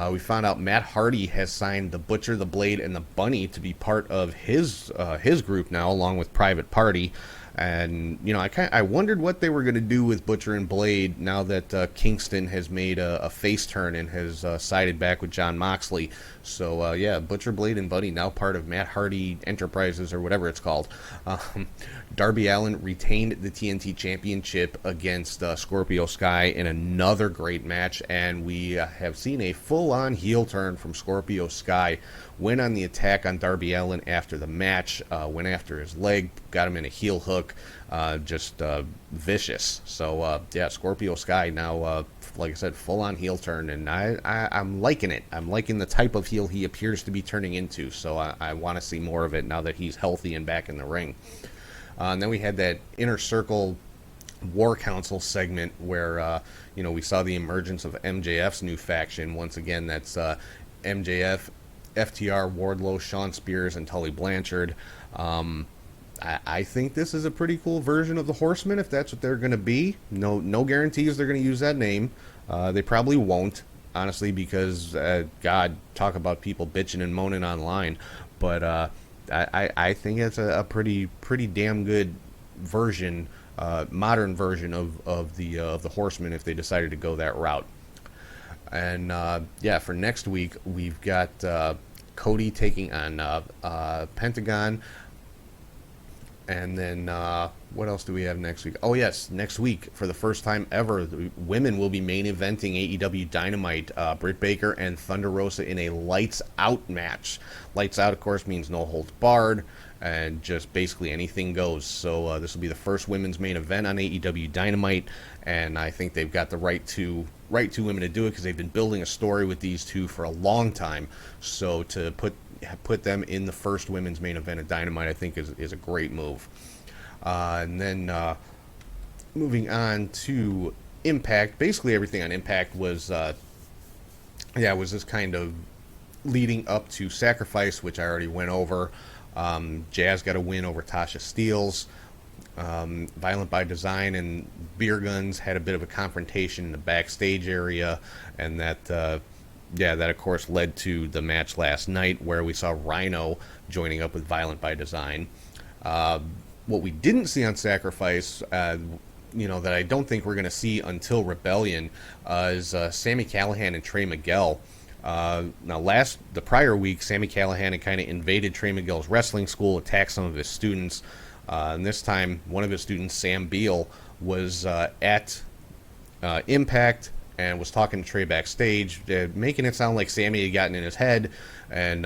We found out Matt Hardy has signed the Butcher, the Blade, and the Bunny to be part of his group now, along with Private Party. And I wondered what they were going to do with Butcher and Blade now that Kingston has made a face turn and has sided back with Jon Moxley. So Butcher, Blade, and Bunny now part of Matt Hardy Enterprises, or whatever it's called. Darby Allin retained the TNT Championship against Scorpio Sky in another great match, and we have seen a full-on heel turn from Scorpio Sky. Went on the attack on Darby Allin after the match, went after his leg, got him in a heel hook, just vicious. So, Scorpio Sky now, like I said, full-on heel turn, and I'm liking it. I'm liking the type of heel he appears to be turning into, so I want to see more of it now that he's healthy and back in the ring. And then we had that Inner Circle War Council segment where, we saw the emergence of MJF's new faction. Once again, that's MJF, FTR, Wardlow, Shawn Spears, and Tully Blanchard. I think this is a pretty cool version of the Horsemen, if that's what they're going to be. No guarantees they're going to use that name. They probably won't, honestly, because, God, talk about people bitching and moaning online. But I think it's a pretty damn good version, modern version of the Horsemen if they decided to go that route. And for next week we've got Cody taking on Pentagon, and then what else do we have next week? Oh yes, next week for the first time ever, the women will be main eventing AEW Dynamite. Britt Baker and Thunder Rosa in a lights out match. Lights out, of course, means no holds barred, and just basically anything goes. So this will be the first women's main event on AEW Dynamite, and I think they've got the right two women to do it because they've been building a story with these two for a long time. So to put them in the first women's main event at Dynamite, I think is a great move. And then moving on to Impact, basically everything on Impact was this kind of leading up to Sacrifice, which I already went over. Jazz got a win over Tasha Steelz. Violent by Design and Beer Guns had a bit of a confrontation in the backstage area, and that of course led to the match last night where we saw Rhino joining up with Violent by Design. What we didn't see on Sacrifice, that I don't think we're going to see until Rebellion, is Sami Callihan and Trey Miguel. The prior week, Sami Callihan had kind of invaded Trey Miguel's wrestling school, attacked some of his students. And this time, one of his students, Sam Beal, was at Impact and was talking to Trey backstage, making it sound like Sammy had gotten in his head and,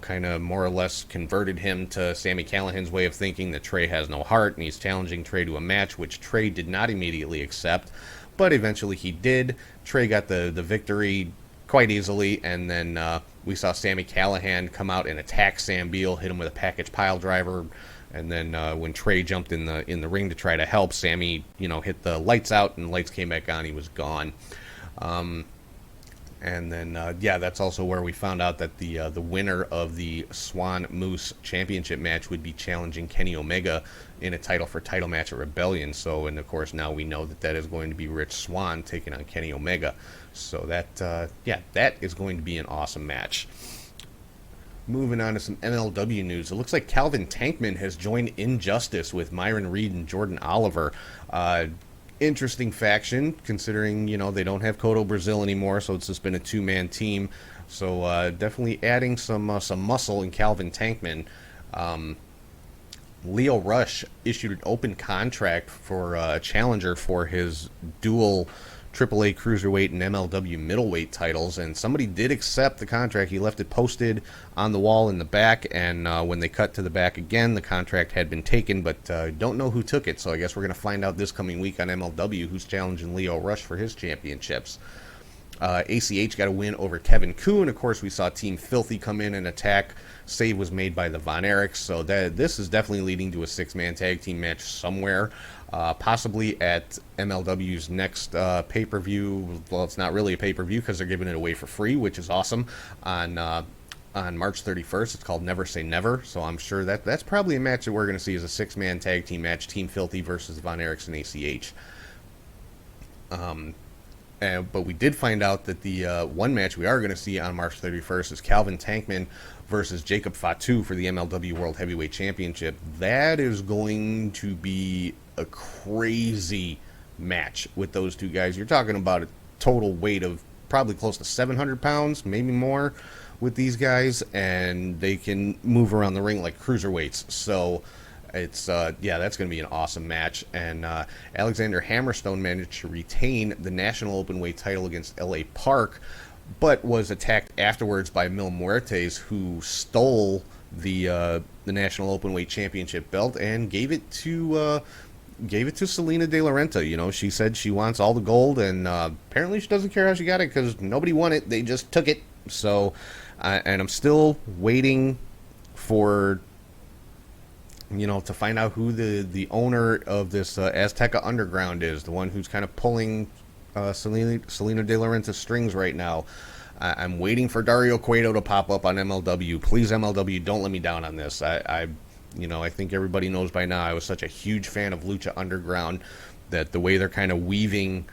kind of more or less converted him to Sami Callihan's way of thinking that Trey has no heart, and he's challenging Trey to a match, which Trey did not immediately accept, but eventually he did. Trey got the victory quite easily, and then we saw Sami Callihan come out and attack Sam Beal, hit him with a package pile driver, and then when Trey jumped in the ring to try to help, Sami, hit the lights out, and the lights came back on. He was gone. And then, that's also where we found out that the winner of the Swan Moose Championship match would be challenging Kenny Omega in a title match at Rebellion. So, and of course, now we know that is going to be Rich Swann taking on Kenny Omega. So that is going to be an awesome match. Moving on to some MLW news. It looks like Calvin Tankman has joined Injustice with Myron Reed and Jordan Oliver. Interesting faction, considering, they don't have Cotto Brazil anymore, so it's just been a two-man team. So definitely adding some muscle in Calvin Tankman. Leo Rush issued an open contract for a challenger for his dual AAA Cruiserweight and MLW Middleweight titles, and somebody did accept the contract. He left it posted on the wall in the back, and when they cut to the back again, the contract had been taken, but don't know who took it, so I guess we're going to find out this coming week on MLW who's challenging Leo Rush for his championships. ACH got a win over Kevin Kuhn. Of course, we saw Team Filthy come in and attack. Save was made by the Von Erichs, so this is definitely leading to a six-man tag team match somewhere. Possibly at MLW's next pay-per-view. Well, it's not really a pay-per-view because they're giving it away for free, which is awesome. On March 31st, it's called Never Say Never. So I'm sure that's probably a match that we're going to see as a six-man tag team match: Team Filthy versus Von Erichs and ACH. But we did find out that the one match we are going to see on March 31st is Calvin Tankman versus Jacob Fatu for the MLW World Heavyweight Championship. That is going to be a crazy match with those two guys. You're talking about a total weight of probably close to 700 pounds, maybe more, with these guys, and they can move around the ring like cruiserweights. So it's that's going to be an awesome match. And Alexander Hammerstone managed to retain the National Openweight title against LA Park, but was attacked afterwards by Mil Muertes, who stole the National Openweight Championship belt and gave it to Selena De La Renta. She said she wants all the gold, and apparently she doesn't care how she got it because nobody won it. They just took it. So, and I'm still waiting for to find out who the owner of this Azteca Underground is, the one who's kind of pulling Selena De La Renta's strings right now. I'm waiting for Dario Cueto to pop up on MLW. Please, MLW, don't let me down on this. I think everybody knows by now I was such a huge fan of Lucha Underground that the way they're kind of weaving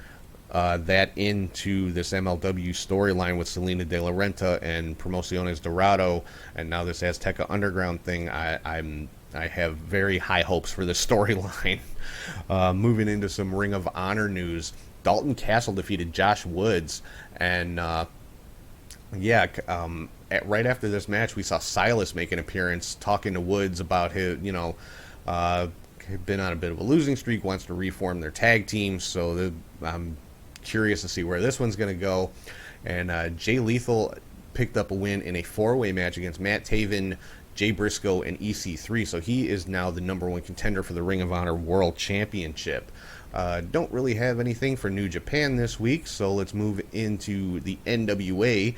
that into this MLW storyline with Selena De La Renta and Promociones Dorado, and now this Azteca Underground thing, I have very high hopes for this storyline. Moving into some Ring of Honor news, Dalton Castle defeated Josh Woods, and right after this match, we saw Silas make an appearance talking to Woods about his, been on a bit of a losing streak, wants to reform their tag team, so I'm curious to see where this one's going to go. And Jay Lethal picked up a win in a four-way match against Matt Taven, Jay Briscoe, and EC3, so he is now the number one contender for the Ring of Honor World Championship. Don't really have anything for New Japan this week, so let's move into the NWA.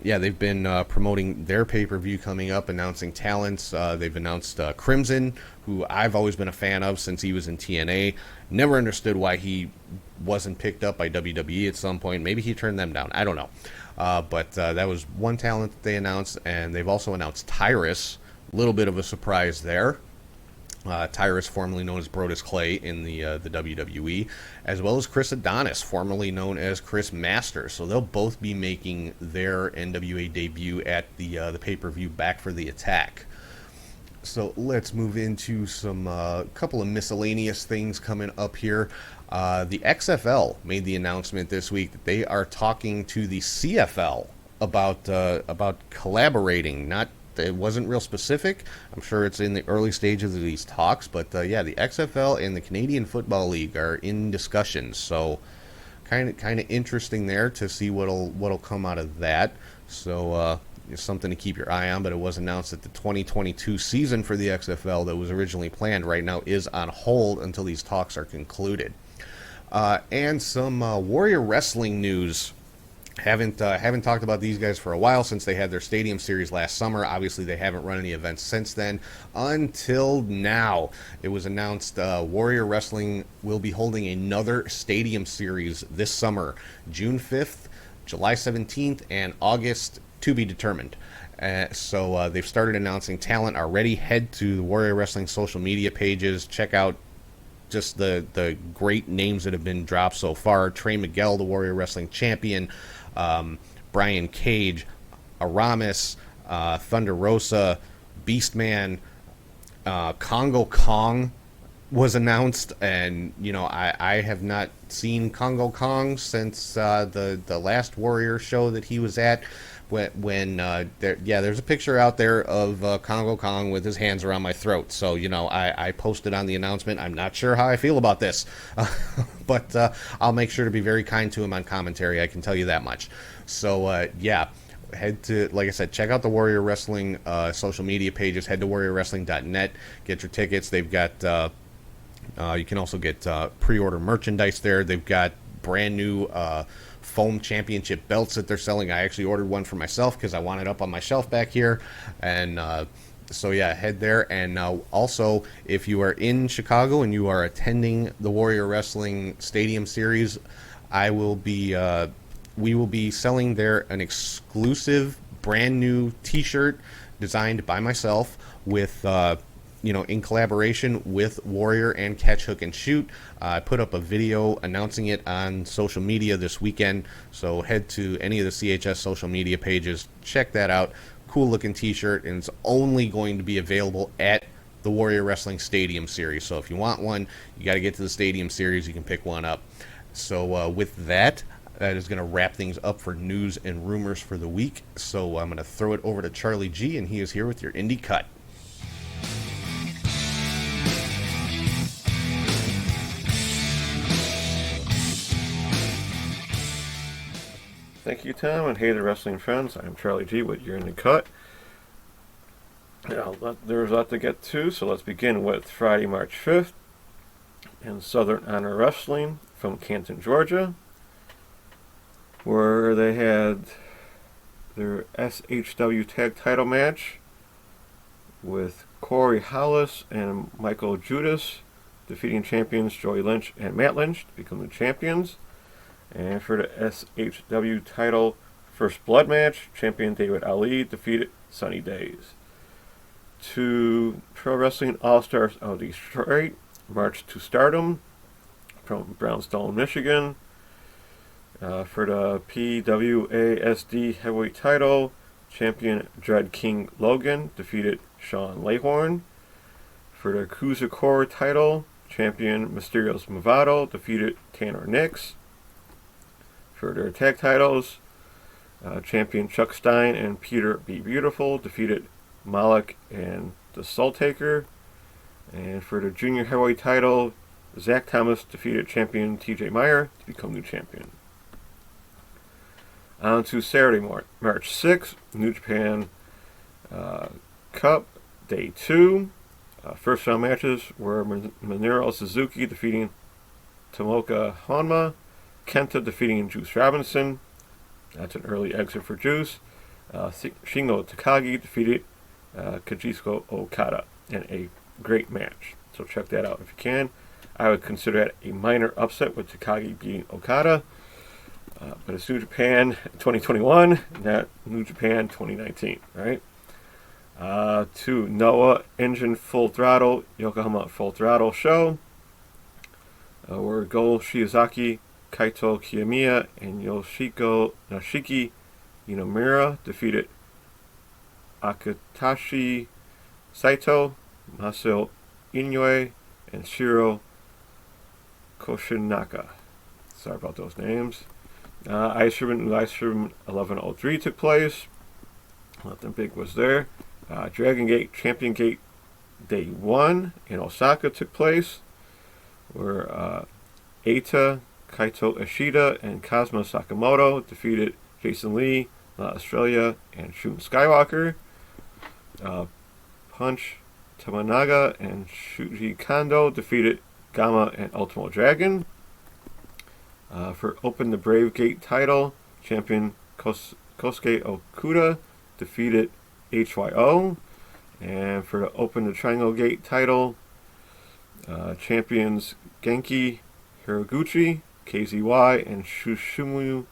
They've been promoting their pay-per-view coming up, announcing talents. They've announced Crimson, who I've always been a fan of since he was in TNA. Never understood why he wasn't picked up by WWE at some point. Maybe he turned them down. I don't know. But that was one talent that they announced, and they've also announced Tyrus. A little bit of a surprise there. Tyrus, formerly known as Brodus Clay in the WWE, as well as Chris Adonis, formerly known as Chris Masters. So they'll both be making their NWA debut at the pay-per-view Back for the Attack. So let's move into some couple of miscellaneous things coming up here. The XFL made the announcement this week that they are talking to the CFL about collaborating. It wasn't real specific. I'm sure it's in the early stages of these talks, but the XFL and the Canadian Football League are in discussions. So kind of interesting there to see what'll come out of that. So it's something to keep your eye on. But it was announced that the 2022 season for the XFL that was originally planned right now is on hold until these talks are concluded. And some Warrior Wrestling news. Haven't talked about these guys for a while since they had their Stadium Series last summer. Obviously, they haven't run any events since then until now. It was announced Warrior Wrestling will be holding another Stadium Series this summer, June 5th, July 17th, and August to be determined. So they've started announcing talent already. Head to the Warrior Wrestling social media pages. Check out just the great names that have been dropped so far. Trey Miguel, the Warrior Wrestling champion. Brian Cage, Aramis, Thunder Rosa, Beastman, Congo Kong was announced, and I have not seen Congo Kong since the last Warrior show that he was at. There's a picture out there of Congo Kong with his hands around my throat. So, I posted on the announcement. I'm not sure how I feel about this, but I'll make sure to be very kind to him on commentary. I can tell you that much. So, head to, like I said, check out the Warrior Wrestling social media pages. Head to warriorwrestling.net. Get your tickets. They've got, you can also get pre-order merchandise there. They've got brand new foam championship belts that they're selling. I actually ordered one for myself because I want it up on my shelf back here. And head there. And also, if you are in Chicago and you are attending the Warrior Wrestling Stadium Series, we will be selling there an exclusive brand new t-shirt designed by myself with in collaboration with Warrior and Catch, Hook, and Shoot. I put up a video announcing it on social media this weekend, so head to any of the CHS social media pages, check that out. Cool looking t-shirt, and it's only going to be available at the Warrior Wrestling Stadium Series. So if you want one, you got to get to the Stadium Series. You can pick one up. So with that is going to wrap things up for news and rumors for the week. So I'm going to throw it over to Charlie G, and he is here with your Indie Cut. Thank you, Tom, and hey there, wrestling friends. I'm Charlie G with You're in the Cut. There's a lot to get to, so let's begin with Friday, March 5th in Southern Honor Wrestling from Canton, Georgia, where they had their SHW tag title match with Corey Hollis and Michael Judas defeating champions Joey Lynch and Matt Lynch to become the champions. And for the SHW title First Blood match, champion David Ali defeated Sunny Days. To Pro Wrestling All-Stars of Detroit marched to Stardom from Brownstone, Michigan. For the PWASD heavyweight title, champion Dread King Logan defeated Sean Lahorn. For the Cruiser Core title, champion Mysterios Movado defeated Tanner Nix. For their tag titles, champion Chuck Stein and Peter B. Beautiful defeated Malik and the Soul Taker. And for the junior heavyweight title, Zach Thomas defeated champion TJ Meyer to become new champion. On to Saturday, March 6th, New Japan Cup, Day 2. First round matches were Minoru Suzuki defeating Tomoka Honma, Kenta defeating Juice Robinson. That's an early exit for Juice. Shingo Takagi defeated Kazuchika Okada in a great match. So check that out if you can. I would consider that a minor upset with Takagi beating Okada. But it's New Japan 2021, not New Japan 2019, right? To Noah Engine Full Throttle, Yokohama Full Throttle show, where Go Shiozaki, Kaito Kiyomiya, and Yoshiki Inomura defeated Akatashi Saito, Masao Inoue, and Shiro Koshinaka. Sorry about those names. Ice Ribbon 1103 took place. Nothing big was there. Dragon Gate Champion Gate Day 1 in Osaka took place, where Eita, Kaito Ishida, and Kazuma Sakamoto defeated Jason Lee, Australia, and Shun Skywalker. Punch Tamanaga and Shuji Kondo defeated Gama and Ultimo Dragon. For Open the Brave Gate title, champion Kosuke Okuda defeated HYO. And for the Open the Triangle Gate title, champions Genki Hiraguchi, KZY, and Shushumu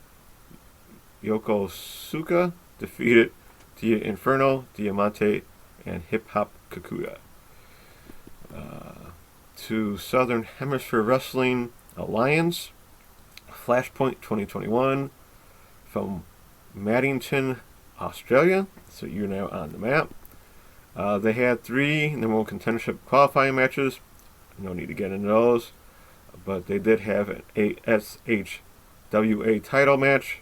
Yokosuka defeated Dia Inferno, Diamante, and Hip Hop Kakuya. To Southern Hemisphere Wrestling Alliance, Flashpoint 2021 from Maddington, Australia. So you're now on the map. They had 3 number 1 contendership qualifying matches. No need to get into those. But they did have an ASHWA title match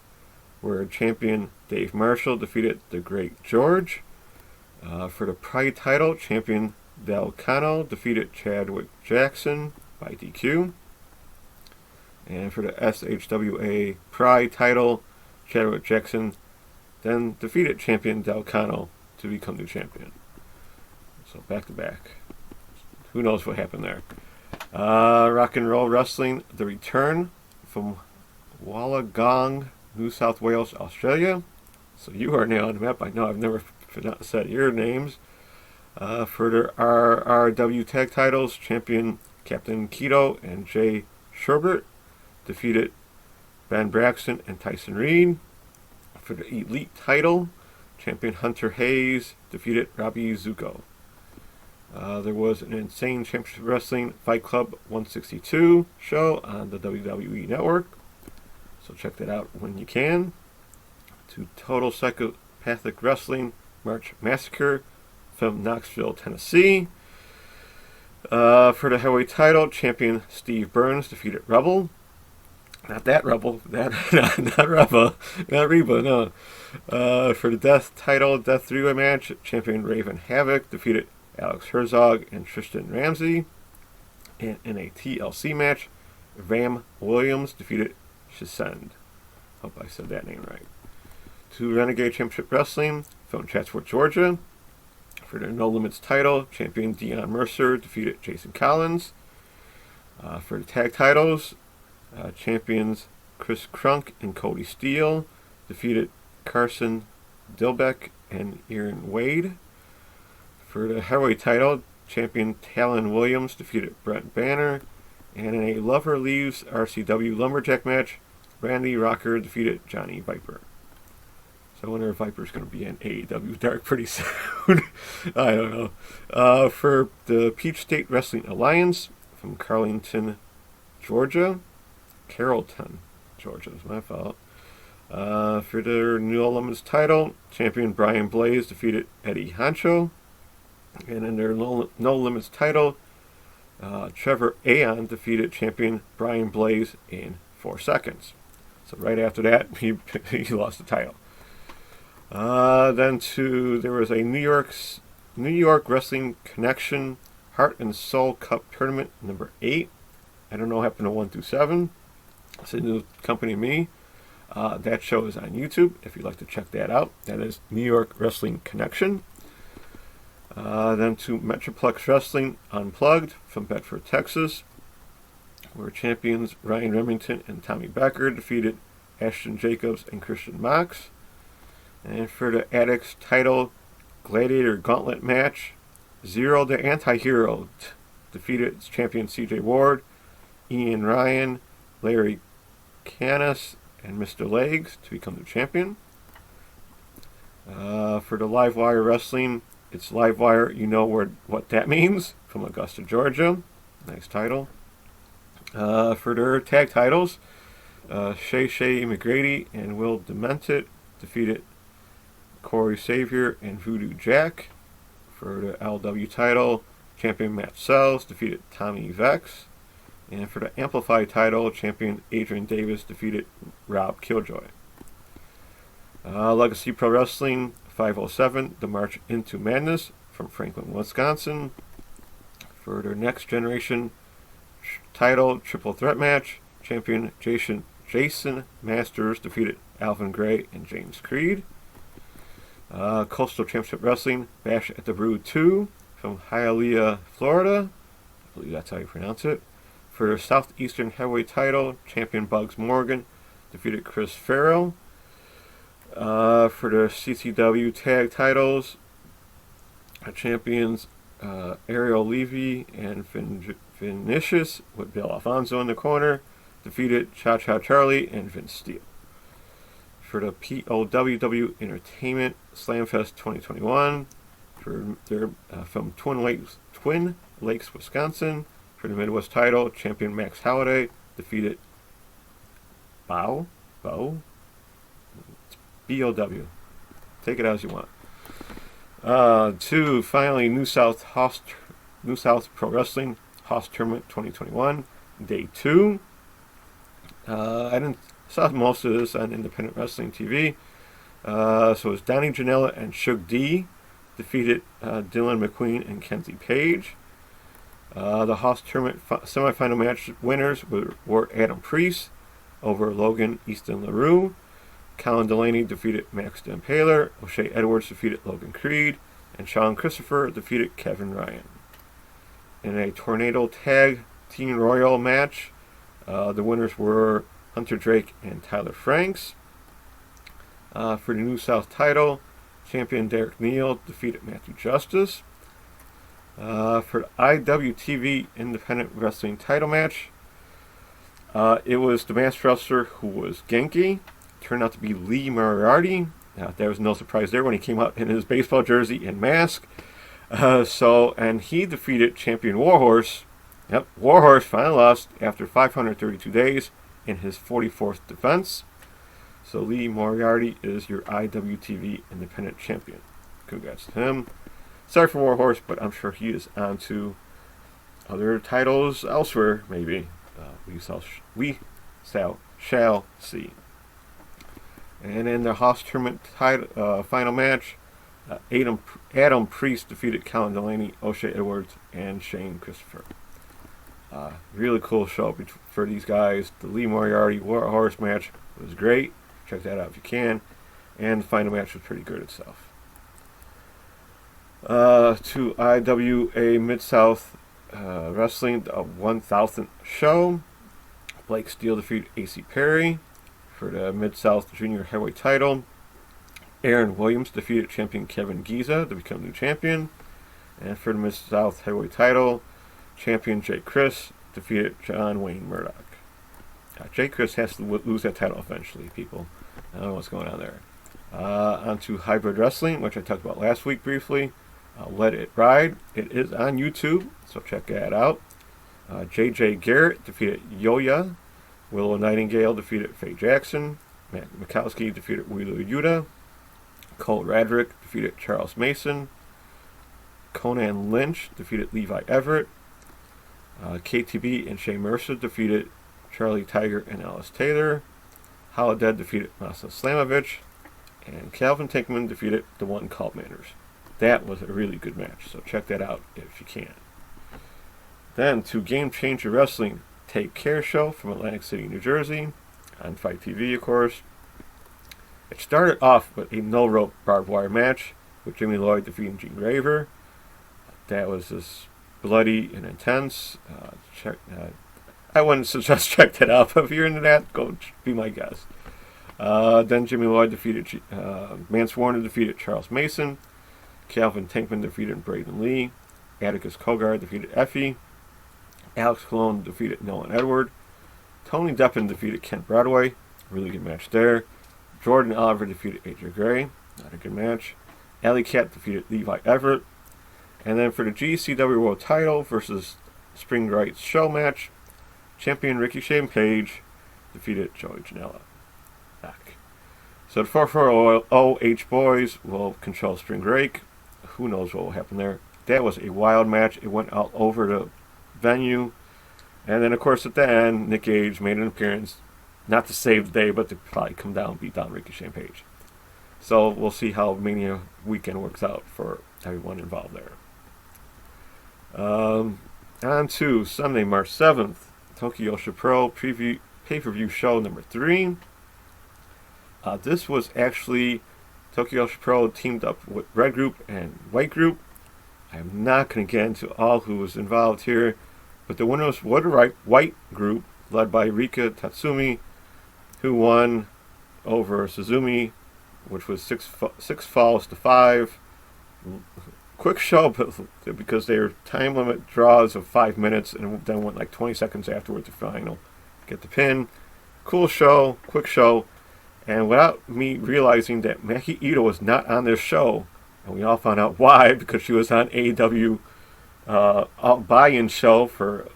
where champion Dave Marshall defeated the Great George. For the Pride title, champion Del Cano defeated Chadwick Jackson by DQ. And for the SHWA Pride title, Chadwick Jackson then defeated champion Del Cano to become new champion. So back to back. Who knows what happened there? Rock and Roll Wrestling, The Return from Wollongong, New South Wales, Australia. So you are now on the map. I know I've never said your names. For their RRW tag titles, champion Captain Keto and Jay Sherbert defeated Ben Braxton and Tyson Reed. For the Elite title, champion Hunter Hayes defeated Robbie Zuko. There was an Insane Championship Wrestling Fight Club 162 show on the WWE Network. So check that out when you can. To Total Psychopathic Wrestling March Massacre from Knoxville, Tennessee. For the heavyweight title, champion Steve Burns defeated Rebel. Not that Rebel. Not Rebel. Not Reba, no. For the Death title, Death 3-way match, champion Raven Havoc defeated Alex Herzog and Tristan Ramsey. And in a TLC match, Ram Williams defeated Shasend. Hope I said that name right. To Renegade Championship Wrestling from Chatsworth, Georgia. For the No Limits title, champion Dion Mercer defeated Jason Collins. For the tag titles, champions Chris Crunk and Cody Steele defeated Carson Dilbeck and Aaron Wade. For the heavyweight title, champion Talon Williams defeated Brent Banner. And in a Lover Leaves RCW Lumberjack match, Randy Rocker defeated Johnny Viper. So I wonder if Viper's going to be in AEW Dark pretty soon. I don't know. For the Peach State Wrestling Alliance from Carrollton, Georgia. Is my fault. For their No Limits title, champion Brian Blaze defeated Eddie Hancho. And in their No Limits title, Trevor Aon defeated champion Brian Blaze in 4 seconds. So right after that, he lost the title. Then there was a New York Wrestling Connection Heart and Soul Cup Tournament number 8. I don't know what happened to 1 through 7. It's a new company to me. That show is on YouTube if you'd like to check that out. That is New York Wrestling Connection. Then to Metroplex Wrestling Unplugged from Bedford, Texas, where champions Ryan Remington and Tommy Becker defeated Ashton Jacobs and Christian Mox. And for the Addicts title Gladiator Gauntlet match, Zero the Anti-Hero defeated champion CJ Ward, Ian Ryan, Larry Canis, and Mr. Legs to become the champion. For the Livewire Wrestling, it's Livewire, you know what that means, from Augusta, Georgia. Nice title. For their tag titles, Shay McGrady and Will Demented defeated Corey Savior and Voodoo Jack. For the LW title, champion Matt Sells defeated Tommy Vex. And for the Amplify title, champion Adrian Davis defeated Rob Killjoy. Legacy Pro Wrestling 507, The March into Madness from Franklin, Wisconsin. For their Next Generation title triple threat match, champion Jason Masters defeated Alvin Gray and James Creed. Coastal Championship Wrestling Bash at the Brew 2 from Hialeah, Florida. I believe that's how you pronounce it. For their Southeastern Heavyweight title, champion Bugs Morgan defeated Chris Farrell. For the CCW tag titles, champions Ariel Levy and Vinicius with Bill Alfonso in the corner defeated Cha Cha Charlie and Vince Steele. For the POWW Entertainment Slamfest 2021, they're from Twin Lakes, Wisconsin. For the Midwest title, champion Max Halliday defeated B-O-W. Take it as you want. Finally, New South Pro Wrestling Hoss Tournament 2021, Day 2. I saw most of this on Independent Wrestling TV. So it was Donnie Janela and Shug D defeated Dylan McQueen and Kenzie Page. The Hoss Tournament semifinal match winners were Adam Priest over Logan Easton LaRue. Colin Delaney defeated Max Impaler. O'Shea Edwards defeated Logan Creed. And Sean Christopher defeated Kevin Ryan. In a Tornado Tag Team Royal match, the winners were Hunter Drake and Tyler Franks. For the New South title, champion Derek Neal defeated Matthew Justice. For the IWTV Independent Wrestling title match, it was the masked wrestler who was Genki. Turned out to be Lee Moriarty. There was no surprise there when he came out in his baseball jersey and mask. And he defeated champion Warhorse. Yep, Warhorse finally lost after 532 days in his 44th defense. So Lee Moriarty is your IWTV Independent Champion. Congrats to him. Sorry for Warhorse, but I'm sure he is on to other titles elsewhere, maybe. We shall see. And in the Hoss Tournament final match, Adam Priest defeated Colin Delaney, O'Shea Edwards, and Shane Christopher. Really cool show for these guys. The Lee Moriarty Warhorse match was great. Check that out if you can. And the final match was pretty good itself. To IWA Mid-South Wrestling, the 1000th show. Blake Steele defeated AC Perry. For the Mid-South Junior Heavyweight title, Aaron Williams defeated champion Kevin Giza to become new champion. And for the Mid-South Heavyweight title, champion Jay Chris defeated John Wayne Murdoch. Jay Chris has to lose that title eventually, people. I don't know what's going on there. On to Hybrid Wrestling, which I talked about last week briefly. Let It Ride. It is on YouTube, so check that out. JJ Garrett defeated Yoya. Willow Nightingale defeated Faye Jackson. Matt Mikowski defeated Wheeler Yuta. Cole Radrick defeated Charles Mason. Conan Lynch defeated Levi Everett. KTB and Shea Mercer defeated Charlie Tiger and Alice Taylor. Holodead defeated Masa Slamovich. And Calvin Tinkman defeated the one called Manners. That was a really good match, so check that out if you can. Then to Game Changer Wrestling Take Care show from Atlantic City, New Jersey, on Fight TV, of course. It started off with a no-rope barbed wire match with Jimmy Lloyd defeating Gene Graver. That was just bloody and intense. I wouldn't suggest check that out, but if you're into that, go be my guest. Then Jimmy Lloyd defeated Mance Warner defeated Charles Mason. Calvin Tinkman defeated Braden Lee. Atticus Cogar defeated Effie. Alex Colon defeated Nolan Edward. Tony Deppen defeated Kent Broadway. Really good match there. Jordan Oliver defeated AJ Gray. Not a good match. Alley Cat defeated Levi Everett. And then for the GCW World title versus Spring Rights show match, champion Ricky Shane Page defeated Joey Janela. Back. So the 440 H boys will control Spring Break. Who knows what will happen there. That was a wild match. It went all over the venue. And then, of course, at the end, Nick Gage made an appearance. Not to save the day, but to probably come down and beat down Ricky Shane Page. So we'll see how Mania weekend works out for everyone involved there. On to Sunday, March 7th, Tokyo Pro pay-per-view show number 3. This was actually Tokyo Pro teamed up with Red Group and White Group. I'm not going to get into all who was involved here, but the winner was White Group, led by Rika Tatsumi, who won over Suzumi which was six falls to 5. Quick show, but because their time limit draws of 5 minutes, and then went like 20 seconds afterwards to final. Get the pin. Cool show, quick show, and without me realizing that Maki Ito was not on this show, and we all found out why, because she was on AEW buy-in show for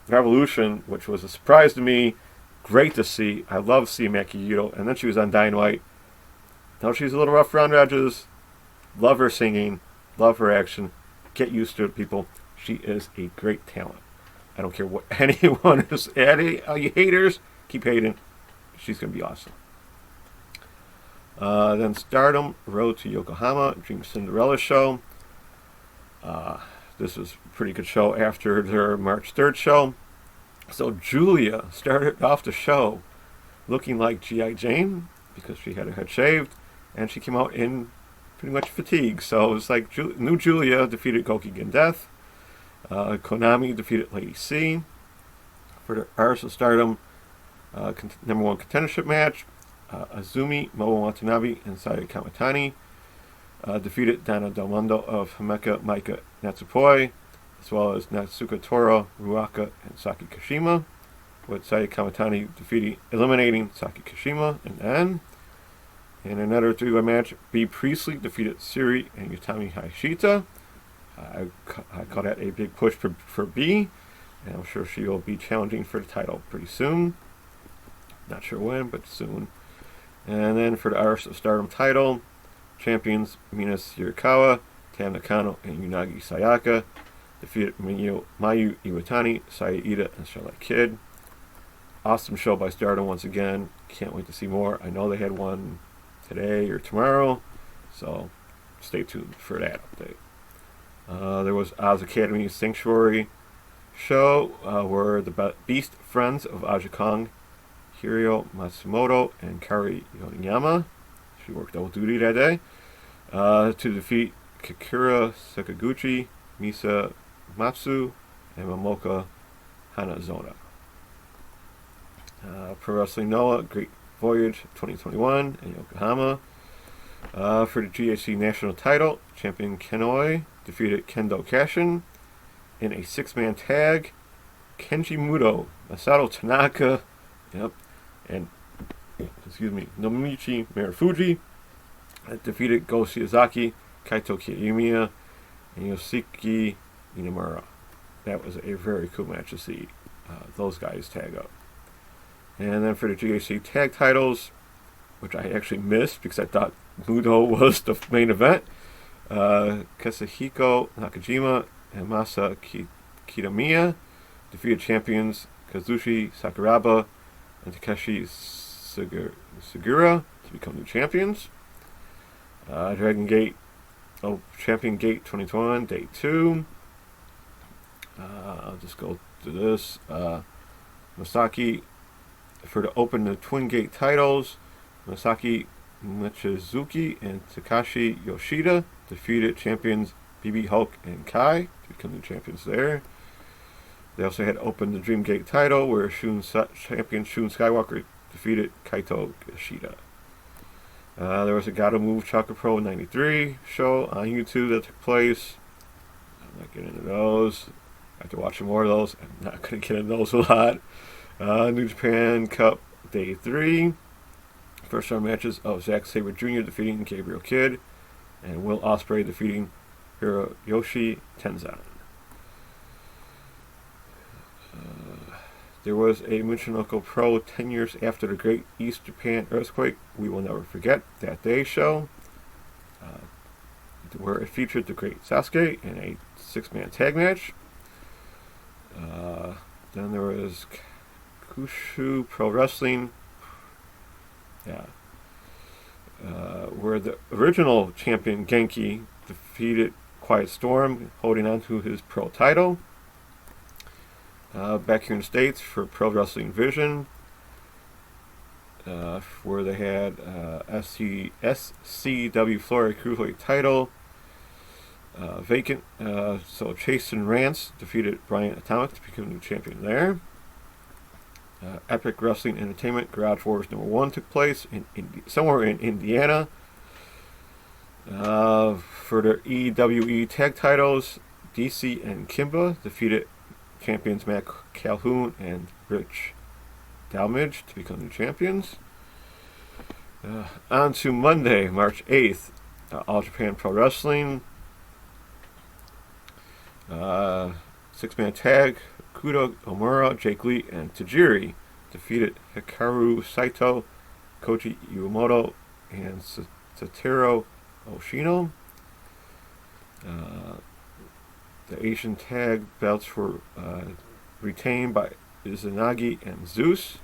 Revolution, which was a surprise to me. Great to see. I love seeing Maki Ito, and then she was on Dynamite. Now she's a little rough around the edges. Love her singing. Love her action. Get used to it, people. She is a great talent. I don't care what anyone is at it. All you haters, keep hating. She's going to be awesome. Then Stardom, Road to Yokohama, Dream Cinderella show. This was a pretty good show after their March 3rd show. So Julia started off the show looking like G.I. Jane because she had her head shaved, and she came out in pretty much fatigue. So it was like new Julia defeated Gokigen Death. Konami defeated Lady C. For the Arts of Stardom number 1 contendership match, Azumi, Momo Watanabe, and Saya Kamitani defeated Dana Del Mundo of Himeka Maika Natsupoi, as well as Natsuka Tora, Ruaka, and Saki Kashima, with Saya Kamitani eliminating Saki Kashima in the end. In another 3-way match, B. Priestley defeated Siri and Utami Hayashita. I call that a big push for B, and I'm sure she will be challenging for the title pretty soon. Not sure when, but soon. And then for the Arts of Stardom title, champions Minas Hirakawa, Tam Nakano, and Unagi Sayaka defeated Mayu Iwatani, Saya Ida, and Charlotte Kidd. Awesome show by Stardom once again. Can't wait to see more. I know they had one today or tomorrow, so stay tuned for that update. There was Oz Academy Sanctuary show where the Beast Friends of Aja Kong, Hirio Matsumoto, and Kari Yoniyama, she worked double duty that day, to defeat Kakura Sakaguchi, Misa Matsu, and Momoka Hanazona. Pro Wrestling Noah, Great Voyage 2021 in Yokohama. For the GHC National title, champion Kenoi defeated Kendo Kashin in a 6-man tag. Kenji Muto, Masato Tanaka, and Nomichi Marufuji defeated Go Shiozaki, Kaito Kiyomiya, and Yoshiki Inamura. That was a very cool match to see those guys tag up. And then for the GHC tag titles, which I actually missed because I thought Muto was the main event, Kazuhiko Nakajima and Masa Kitamiya defeated champions Kazushi Sakuraba and Takeshi Segura to become new champions. Dragon Gate, Champion Gate 2021, Day 2. I'll just go to this. Masaki, for to open the Twin Gate titles, Masaki Michizuki and Takashi Yoshida defeated champions BB Hulk and Kai to become the champions there. They also had opened the Dream Gate title where champion Shun Skywalker defeated Kaito Yoshida. There was a Gotta Move Chakra Pro 93 show on YouTube that took place. I'm not getting into those. After watching more of those, I'm not going to get into those a lot. New Japan Cup Day 3. First round matches of Zack Sabre Jr. defeating Gabriel Kidd and Will Ospreay defeating Hiroyoshi Tenzan. There was a Michinoku Pro 10 years after the Great East Japan Earthquake. We will never forget that day show, where it featured the Great Sasuke in a 6-man tag match. Then there was Kushu Pro Wrestling, where the original champion Genki defeated Quiet Storm, holding on to his pro title. Back here in the States for Pro Wrestling Vision, where they had SCW Florida Cruiserweight title vacant. So Chase and Rance defeated Brian Atomic to become new champion there. Epic Wrestling Entertainment Garage Wars #1 took place somewhere in Indiana. For their EWE tag titles, DC and Kimba defeated champions Matt Calhoun and Rich Dalmage to become new champions. On to Monday, March 8th, All Japan Pro Wrestling. 6-man tag, Kudo Omura, Jake Lee, and Tajiri defeated Hikaru Saito, Koji Iwamoto, and Satoru Oshino. The Asian tag belts were retained by Izanagi and Zeus.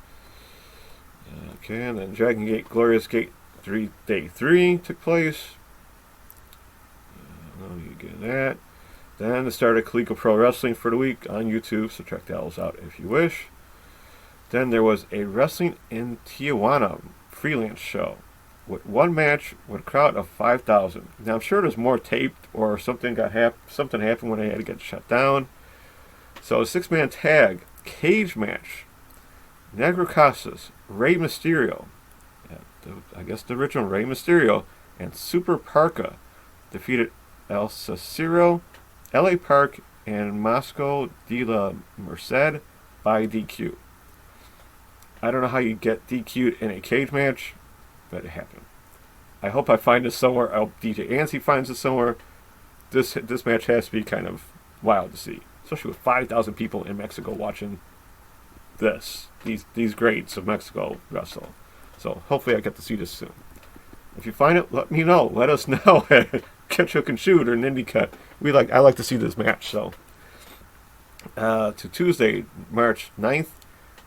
Okay, and then Dragon Gate Glorious Gate Day 3 took place. You get that. Then the start of Coleco Pro Wrestling for the week on YouTube, so check those out if you wish. Then there was a Wrestling in Tijuana freelance show with one match with a crowd of 5,000. Now I'm sure there's more taped or something happened when they had to get shut down. So a 6-man tag cage match. Negro Casas, Rey Mysterio, I guess the original Rey Mysterio, and Super Parka defeated El Cicero, LA Park, and Mosco de la Merced by DQ. I don't know how you get DQ'd in a cage match, but it happened. I hope I find this somewhere. I hope DJ Ansi finds it somewhere. This match has to be kind of wild to see, especially with 5,000 people in Mexico watching these greats of Mexico wrestle. So hopefully I get to see this soon. If you find it, let me know. Let us know at Catch Hook and Shoot or Indie Cut. I like to see this match. So to Tuesday, March 9th,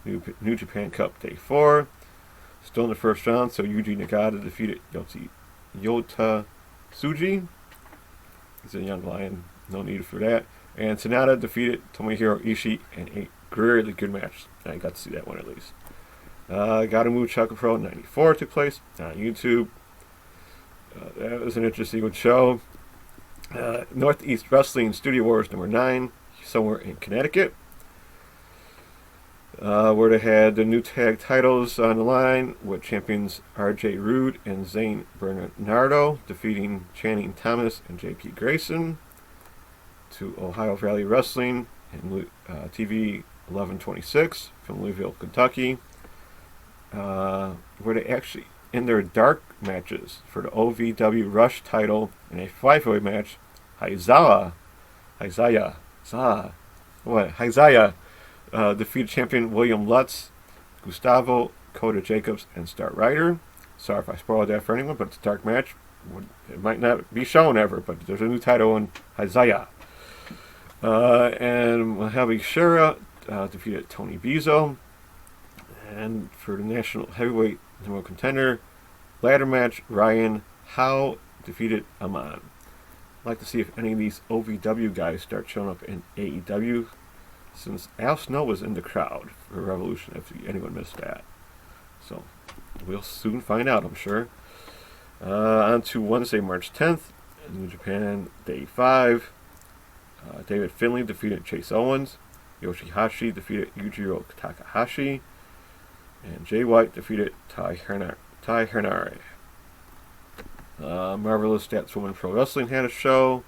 New Japan Cup Day 4. Still in the first round, so Yuji Nagata defeated Yota Tsuji. He's a young lion, no need for that. And Sonata defeated Tomohiro Ishii in a really good match. I got to see that one at least. Gatomu Chaka Pro 94 took place on YouTube. That was an interesting show. Northeast Wrestling Studio Wars #9, somewhere in Connecticut. Where they had the new tag titles on the line with champions RJ Rude and Zane Bernardo defeating Channing Thomas and JP Grayson. To Ohio Valley Wrestling and TV 1126 from Louisville, Kentucky, where they actually, in their dark matches for the OVW Rush title in a 5-way match, Haizaya defeated champion William Lutz, Gustavo, Coda Jacobs, and Star Ryder. Sorry if I spoiled that for anyone, but it's a dark match. It might not be shown ever, but there's a new title in Haizaya. And Mojave Shura defeated Tony Bizzo. And for the National Heavyweight number contender ladder match, Ryan Howe defeated Aman. I'd like to see if any of these OVW guys start showing up in AEW, since Al Snow was in the crowd for Revolution, if anyone missed that. So we'll soon find out, I'm sure. On to Wednesday, March 10th, New Japan Day 5. David Finlay defeated Chase Owens. Yoshihashi defeated Yujiro Takahashi. And Jay White defeated Tai Hernare. Marvelous Statswoman Pro Wrestling had a show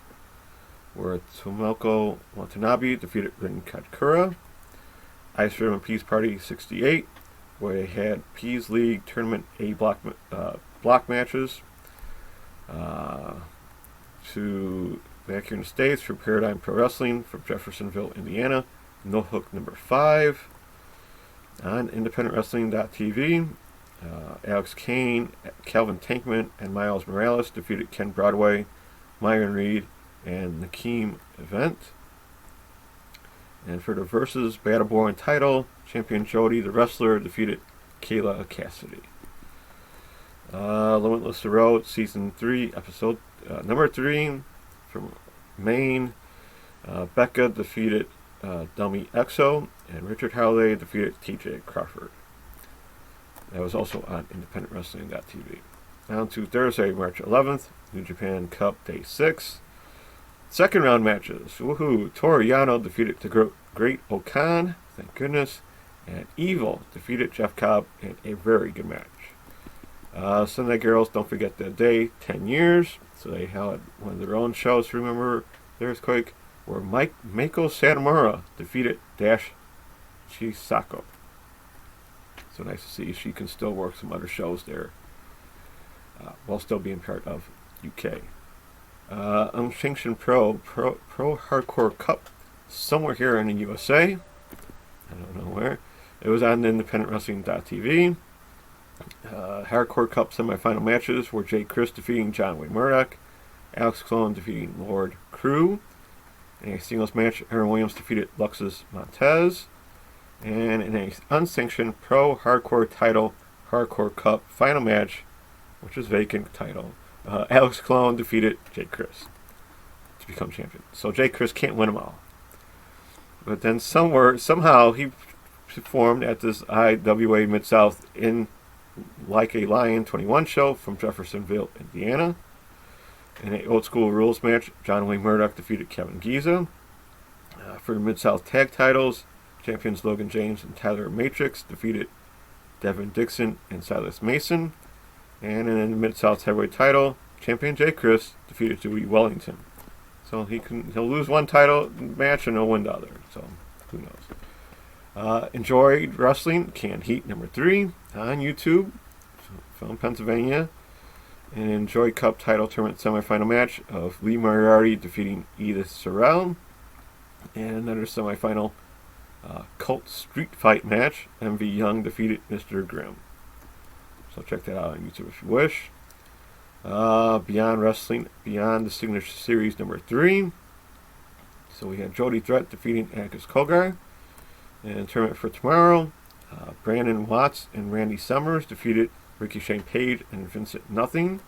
where Tomoko Watanabe defeated Rin Katkura. Ice Ribbon Peace Party 68, where they had Peas League Tournament A block matches. To back here in the States for Paradigm Pro Wrestling from Jeffersonville, Indiana, No Hook number 5. On IndependentWrestling.tv, Alex Kane, Calvin Tankman, and Miles Morales defeated Ken Broadway, Myron Reed, and Nakeem Event. And for the Versus Battleborn title, champion Jody the Wrestler defeated Kayla Cassidy. Limitless the Road, Season 3, Episode number 3 from Maine. Becca defeated Dummy Exo, and Richard Howley defeated TJ Crawford. That was also on IndependentWrestling.tv. On to Thursday, March 11th, New Japan Cup Day 6. Second round matches. Woohoo! Toru Yano defeated the Great Okan, thank goodness, And Evil defeated Jeff Cobb in a very good match. Sunday Girls, don't forget that day, 10 years. So they had one of their own shows, remember, there's quick, where Meiko Satomura defeated Dash Chisako. So nice to see she can still work some other shows there while still being part of UK. Unsanctioned Pro Hardcore Cup somewhere here in the USA. I don't know where. It was on independentwrestling.tv. Hardcore Cup semifinal matches were Jay Chris defeating John Wayne Murdoch, Alex Colon defeating Lord Crew. In a singles match, Aaron Williams defeated Luxus Montez. And in a unsanctioned Pro Hardcore title Hardcore Cup final match, which is vacant title, Alex Colon defeated Jay Chris to become champion. So Jay Chris can't win them all. But then somehow he performed at this IWA Mid-South in Like a Lion 21 show from Jeffersonville, Indiana. In an old school rules match, John Wayne Murdoch defeated Kevin Giza. For the Mid-South tag titles, champions Logan James and Tyler Matrix defeated Devin Dixon and Silas Mason. And in the Mid-South heavyweight title, champion Jay Chris defeated Dewey Wellington. So he'll lose one title match and he'll win the other. So who knows? Enjoy Wrestling Canned Heat number 3 on YouTube from Pennsylvania. And Enjoy Cup title tournament semifinal match of Lee Moriarty defeating Edith Sorrell. And another semifinal Cult Street Fight match. MV Young defeated Mr. Grimm. So check that out on YouTube if you wish. Beyond Wrestling, Beyond the Signature Series number 3. So we had Jody Threat defeating Agus Kogar. And tournament for tomorrow, Brandon Watts and Randy Summers defeated Ricky Shane Page and Vincent Nothing.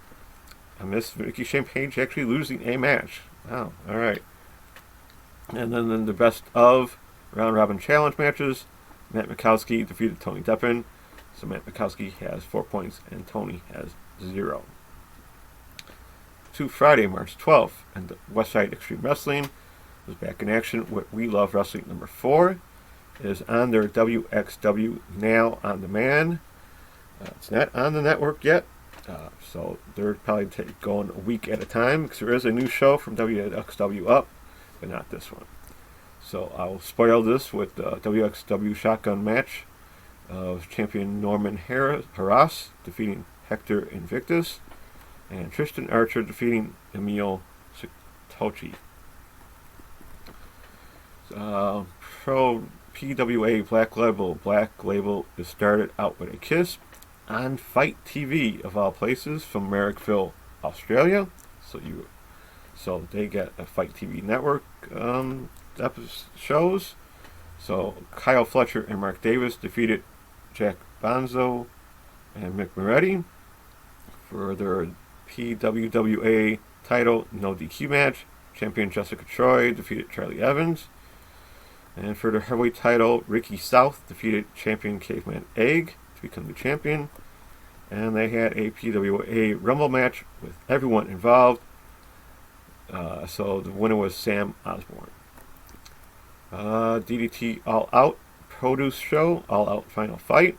I missed Ricky Shane Page actually losing a match. Wow, alright. And then the best of round robin challenge matches, Matt Mikowski defeated Tony Deppen. So Matt Mikowski has 4 points and Tony has 0. To Friday, March 12th, and the Westside Extreme Wrestling was back in action with We Love Wrestling number 4. It is on their WXW Now On Demand. It's not on the network yet, so they're probably going a week at a time because there is a new show from WXW up, but not this one. So I'll spoil this with the WXW Shotgun match of champion Norman Harras defeating Hector Invictus, and Tristan Archer defeating Emil Sitochi. Pro PWA Black Label is started out with a kiss on Fight TV of all places from Marrickville, Australia. So they get a Fight TV network shows. So Kyle Fletcher and Mark Davis defeated Jack Bonzo and Mick Moretti for their PWWA title no DQ match. Champion Jessica Troy defeated Charlie Evans. And for the heavyweight title, Ricky South defeated champion Caveman Egg to become the champion. And they had a PWA Rumble match with everyone involved. So the winner was Sam Osborne. DDT All Out Produce Show, All Out Final Fight.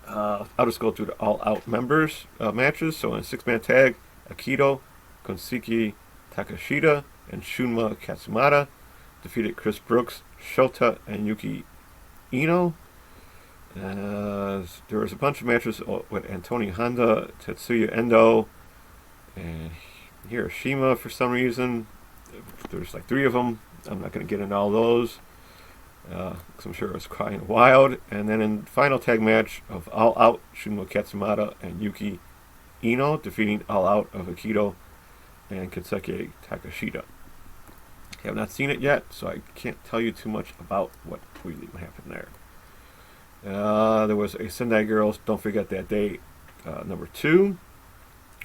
I'll just go through the All Out members matches. So in a 6-man tag, Akito, Konsuke Takashita, and Shunma Katsumata defeated Chris Brooks, Shota, and Yuki Ino. There was a bunch of matches with Antonio Honda, Tetsuya Endo, and Hiroshima for some reason. There's like 3 of them. I'm not going to get into all those because I'm sure it was crying wild. And then in the final tag match of All Out, Shunma Katsumata and Yuki Ino defeating All Out of Akito and Kensuke Takashita. I have not seen it yet, so I can't tell you too much about what really happened there. There was a Sendai Girls Don't Forget That Day number 2,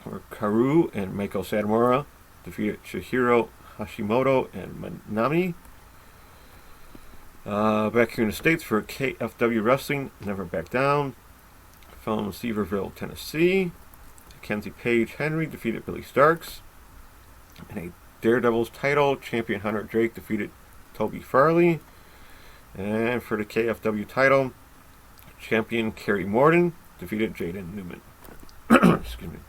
where Karu and Meiko Satomura defeated Chihiro Hashimoto and Manami. Back here in the States for KFW Wrestling, Never Back Down, from Seaverville, Tennessee. Kenzie Page Henry defeated Billy Starks. In a Daredevils title, champion Hunter Drake defeated Toby Farley. And for the KFW title, champion Kerry Morton defeated Jaden Newman. Excuse me.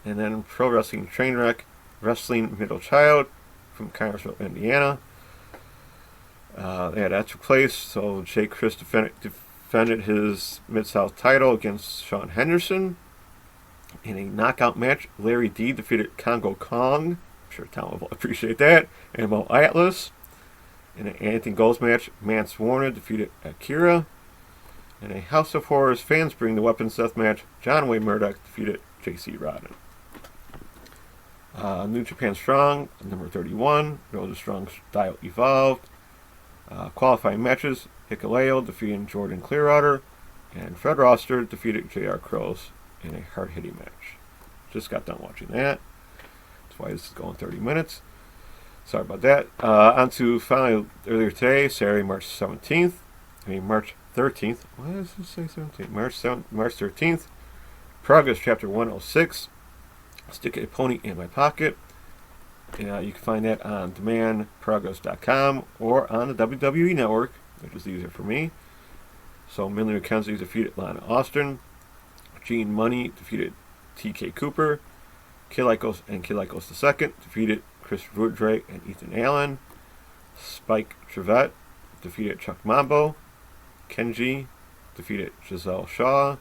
And then Pro Wrestling Trainwreck, Wrestling Middle Child from Connersville, Indiana. That took place. So Jay Chris defended his Mid-South title against Sean Henderson. In a knockout match, Larry D defeated Congo Kong. I'm sure Tom will appreciate that. And Mo Atlas. In an Anything Goes match, Mance Warner defeated Akira. In a House of Horrors Fans Bring the Weapons Death match, John Wayne Murdoch defeated JC Rodden. New Japan Strong, number 31, Road to Strong Style Evolved. Qualifying matches, Hikuleo defeating Jordan Clearwater, and Fred Roster defeated J.R. Crows in a hard-hitting match. Just got done watching that. That's why this is going 30 minutes. Sorry about that. On to finally earlier today, Saturday, March 13th. Why does it say 17th? March 13th. Progress Chapter 106. Stick a Pony in My Pocket. You can find that on demandprogress.com or on the WWE Network, which is easier for me. So Millie McKenzie defeated Lana Austin. Gene Money defeated TK Cooper. Kid Lycos and Kid Lycos II defeated Chris Woodray and Ethan Allen. Spike Trevette defeated Chuck Mambo. Kenji defeated Giselle Shaw.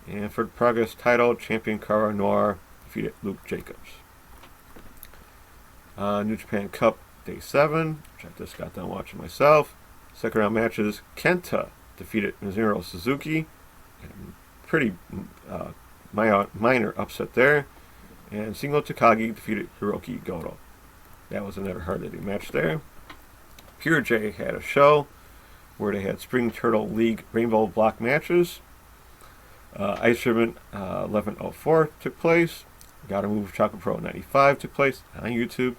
And for the Progress title, champion Cara Noir defeated Luke Jacobs. New Japan Cup Day 7, which I just got done watching myself. Second round matches, Kenta defeated Mizunaro Suzuki. Pretty minor upset there. And Shingo Takagi defeated Hiroki Goto. That was another hard-hitting match there. Pure J had a show where they had Spring Turtle League Rainbow Block matches. Ice Ribbon 1104 took place. Gotta Move Chocolate Pro 95 took place on YouTube.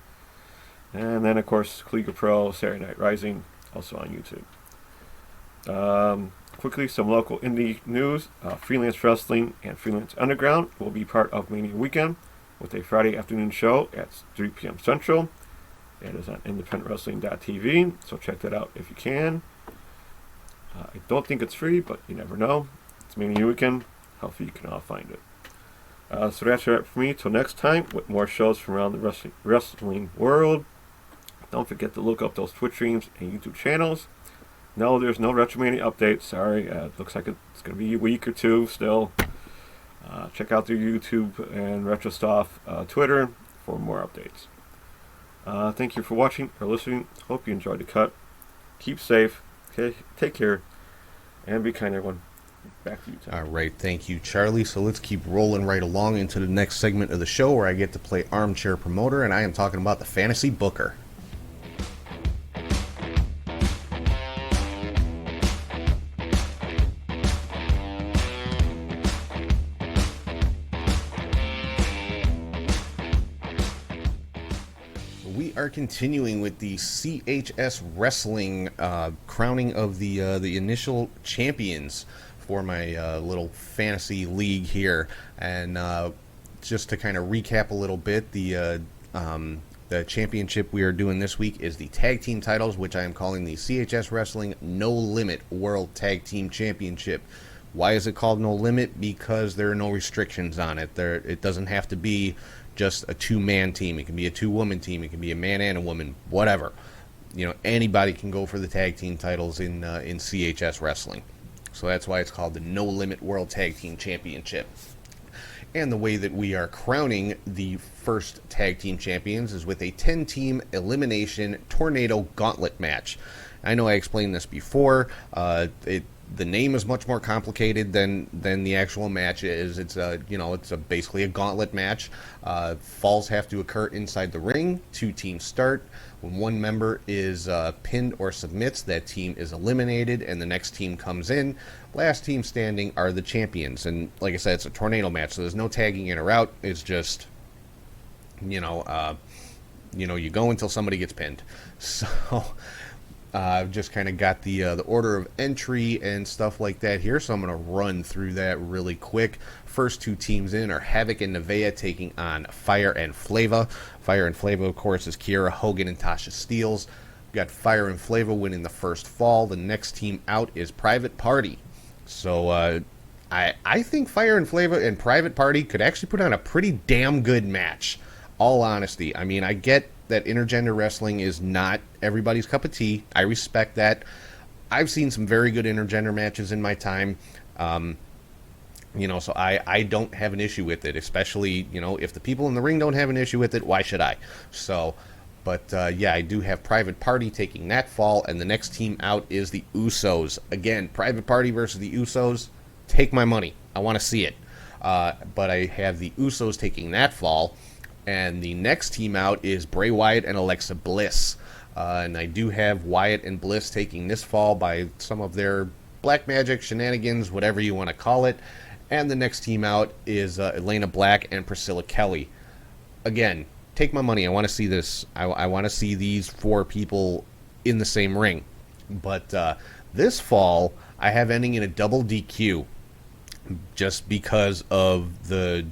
And then, of course, Kliga Pro Saturday Night Rising, also on YouTube. Quickly, some local indie news. Freelance Wrestling and Freelance Underground will be part of Mania Weekend with a Friday afternoon show at 3 p.m. Central. That is on independentwrestling.tv, so check that out if you can. I don't think it's free, but you never know. It's Mania Weekend. Hopefully you can all find it. So that's it for me. Till next time, with more shows from around the wrestling world. Don't forget to look up those Twitch streams and YouTube channels. No, there's no Retromania update. Sorry, looks like it's going to be a week or two still. Check out their YouTube and Retro Stuff Twitter for more updates. Thank you for watching or listening. Hope you enjoyed the cut. Keep safe. Okay, take care. And be kind, everyone. Back to you, Tom. All right, thank you, Charlie. So let's keep rolling right along into the next segment of the show where I get to play Armchair Promoter, and I am talking about the Fantasy Booker. We are continuing with the CHS Wrestling crowning of the initial champions for my little fantasy league here, and just to kind of recap a little bit, the championship we are doing this week is the tag team titles, which I am calling the CHS Wrestling No Limit World Tag Team Championship. Why is it called No Limit? Because there are no restrictions on it. It doesn't have to be just a two-man team. It can be a two-woman team. It can be a man and a woman, whatever. You know, anybody can go for the tag team titles in CHS Wrestling. So that's why it's called the No Limit World Tag Team Championship. And the way that we are crowning the first tag team champions is with a 10-team elimination tornado gauntlet match. I know I explained this before. The name is much more complicated than the actual match is. It's basically a gauntlet match. Falls have to occur inside the ring. 2 teams start. When one member is pinned or submits, that team is eliminated, and the next team comes in. Last team standing are the champions. And like I said, it's a tornado match, so there's no tagging in or out. It's just, you go until somebody gets pinned. So I've just kind of got the order of entry and stuff like that here, so I'm going to run through that really quick. First 2 teams in are Havoc and Nevaeh taking on Fire and Flava. Fire and Flava, of course, is Kiera Hogan and Tasha Steelz. got Fire and Flavor winning the first fall. The next team out is Private Party. So I think Fire and Flavor and Private Party could actually put on a pretty damn good match. All honesty. I mean, I get that intergender wrestling is not everybody's cup of tea. I respect that. I've seen some very good intergender matches in my time. So I don't have an issue with it, especially, if the people in the ring don't have an issue with it, why should I? So, but I do have Private Party taking that fall, and the next team out is the Usos. Again, Private Party versus the Usos, take my money. I want to see it. But I have the Usos taking that fall, and the next team out is Bray Wyatt and Alexa Bliss. And I do have Wyatt and Bliss taking this fall by some of their black magic shenanigans, whatever you want to call it. And the next team out is Elena Black and Priscilla Kelly. Again, take my money. I want to see this. I want to see these 4 people in the same ring. But this fall, I have ending in a double DQ just because of the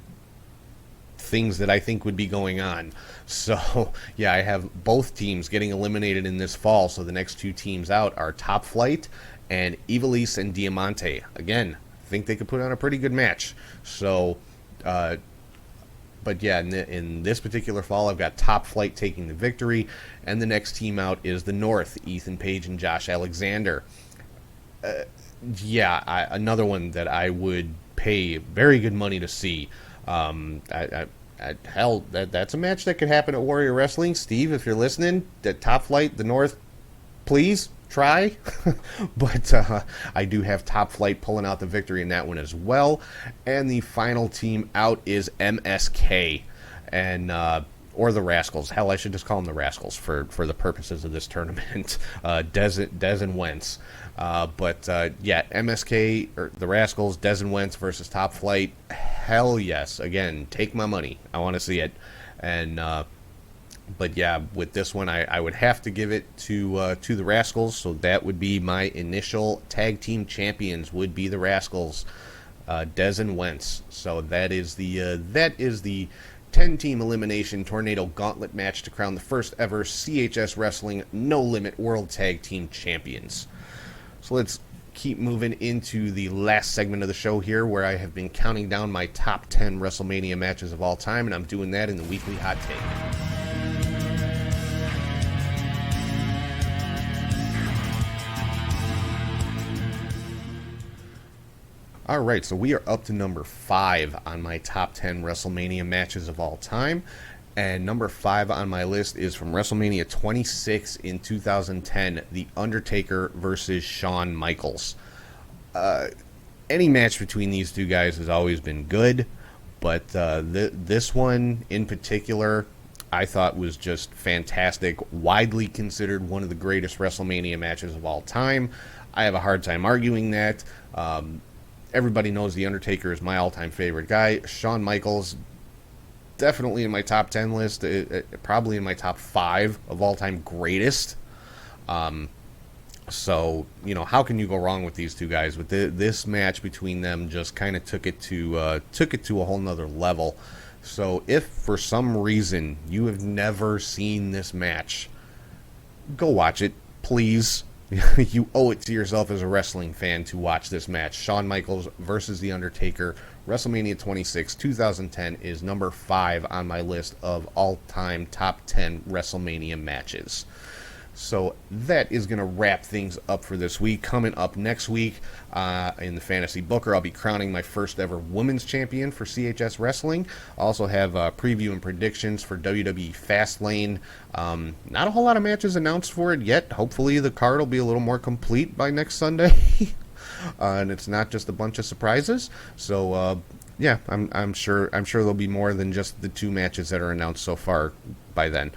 things that I think would be going on. So, I have both teams getting eliminated in this fall. So the next 2 teams out are Top Flight and Ivelisse and Diamante. Again, think they could put on a pretty good match. So, in this particular fall, I've got Top Flight taking the victory, and the next team out is the North, Ethan Page and Josh Alexander. Another one that I would pay very good money to see. That's a match that could happen at Warrior Wrestling. Steve, if you're listening, that Top Flight, the North, please try. But I do have Top Flight pulling out the victory in that one as well. And the final team out is MSK and or the Rascals. Hell, I should just call them the Rascals for the purposes of this tournament. Dez and Wentz. MSK or the Rascals, Dez and Wentz versus Top Flight. Hell yes. Again, take my money. I want to see it. And with this one, I would have to give it to the Rascals. So that would be my initial tag team champions. Would be the Rascals, Dez and Wentz. So that is the 10-team elimination tornado gauntlet match to crown the first ever CHS Wrestling No Limit World Tag Team Champions. So let's keep moving into the last segment of the show here, where I have been counting down my top 10 WrestleMania matches of all time, and I'm doing that in the weekly hot take. All right, so we are up to number 5 on my top 10 WrestleMania matches of all time. And number 5 on my list is from WrestleMania 26 in 2010, The Undertaker versus Shawn Michaels. Any match between these two guys has always been good, but this one in particular I thought was just fantastic, widely considered one of the greatest WrestleMania matches of all time. I have a hard time arguing that. Everybody knows The Undertaker is my all-time favorite guy. Shawn Michaels, definitely in my top 10 list, probably in my top 5 of all-time greatest. So, how can you go wrong with these two guys? But this match between them just kind of took it to a whole nother level. So if for some reason you have never seen this match, go watch it, please. You owe it to yourself as a wrestling fan to watch this match. Shawn Michaels versus The Undertaker, WrestleMania 26, 2010 is number 5 on my list of all-time top 10 WrestleMania matches. So that is going to wrap things up for this week. Coming up next week in the Fantasy Booker, I'll be crowning my first ever women's champion for CHS Wrestling. I also have preview and predictions for WWE Fastlane. Not a whole lot of matches announced for it yet. Hopefully the card will be a little more complete by next Sunday. And it's not just a bunch of surprises. So I'm sure there'll be more than just the 2 matches that are announced so far by then.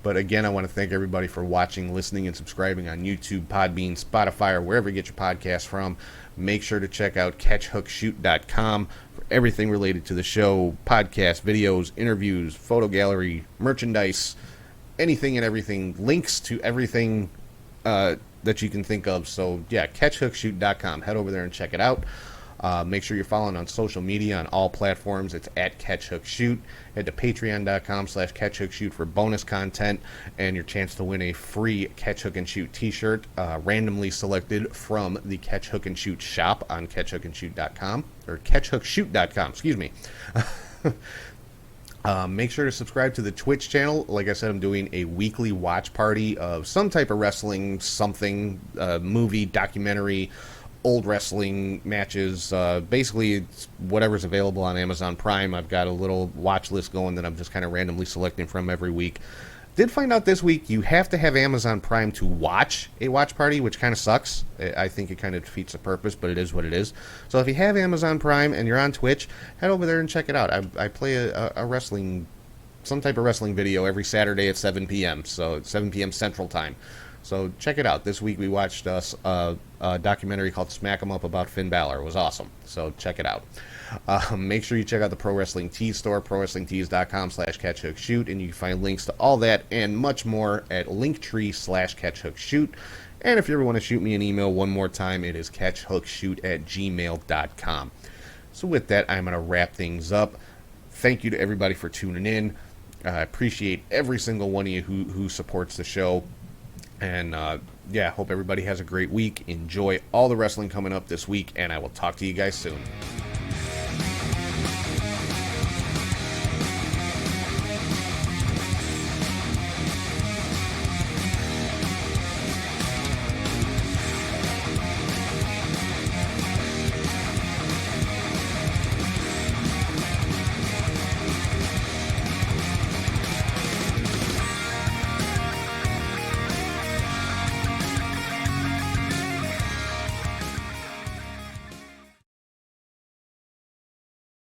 But again, I want to thank everybody for watching, listening, and subscribing on YouTube, Podbean, Spotify, or wherever you get your podcasts from. Make sure to check out catchhookshoot.com for everything related to the show, podcasts, videos, interviews, photo gallery, merchandise, anything and everything, links to everything that you can think of. So yeah, catchhookshoot.com. Head over there and check it out. Make sure you're following on social media on all platforms. It's at Catch Hook Shoot. Head to patreon.com/CatchHookShoot for bonus content and your chance to win a free Catch Hook and Shoot t-shirt, randomly selected from the Catch Hook and Shoot shop on CatchHookandShoot.com, or CatchHookShoot.com, excuse me. Make sure to subscribe to the Twitch channel. Like I said, I'm doing a weekly watch party of some type of wrestling, something, movie, documentary, old wrestling matches. Basically, it's whatever's available on Amazon Prime. I've got a little watch list going that I'm just kind of randomly selecting from every week. Did find out this week you have to have Amazon Prime to watch a watch party, which kind of sucks. I think it kind of defeats the purpose, but it is what it is. So if you have Amazon Prime and you're on Twitch, head over there and check it out. I play a wrestling, some type of wrestling video every Saturday at 7 p.m. So it's 7 p.m. Central Time. So check it out. This week we watched a documentary called Smack 'em Up about Finn Balor. It was awesome. So check it out. Make sure you check out the Pro Wrestling Tees store, ProWrestlingTees.com/CatchHookShoot, and you can find links to all that and much more at Linktree/CatchHookShoot. And if you ever want to shoot me an email one more time, it is CatchHookShoot@gmail.com. So with that, I'm going to wrap things up. Thank you to everybody for tuning in. I appreciate every single one of you who supports the show. And, yeah, hope everybody has a great week. Enjoy all the wrestling coming up this week, and I will talk to you guys soon.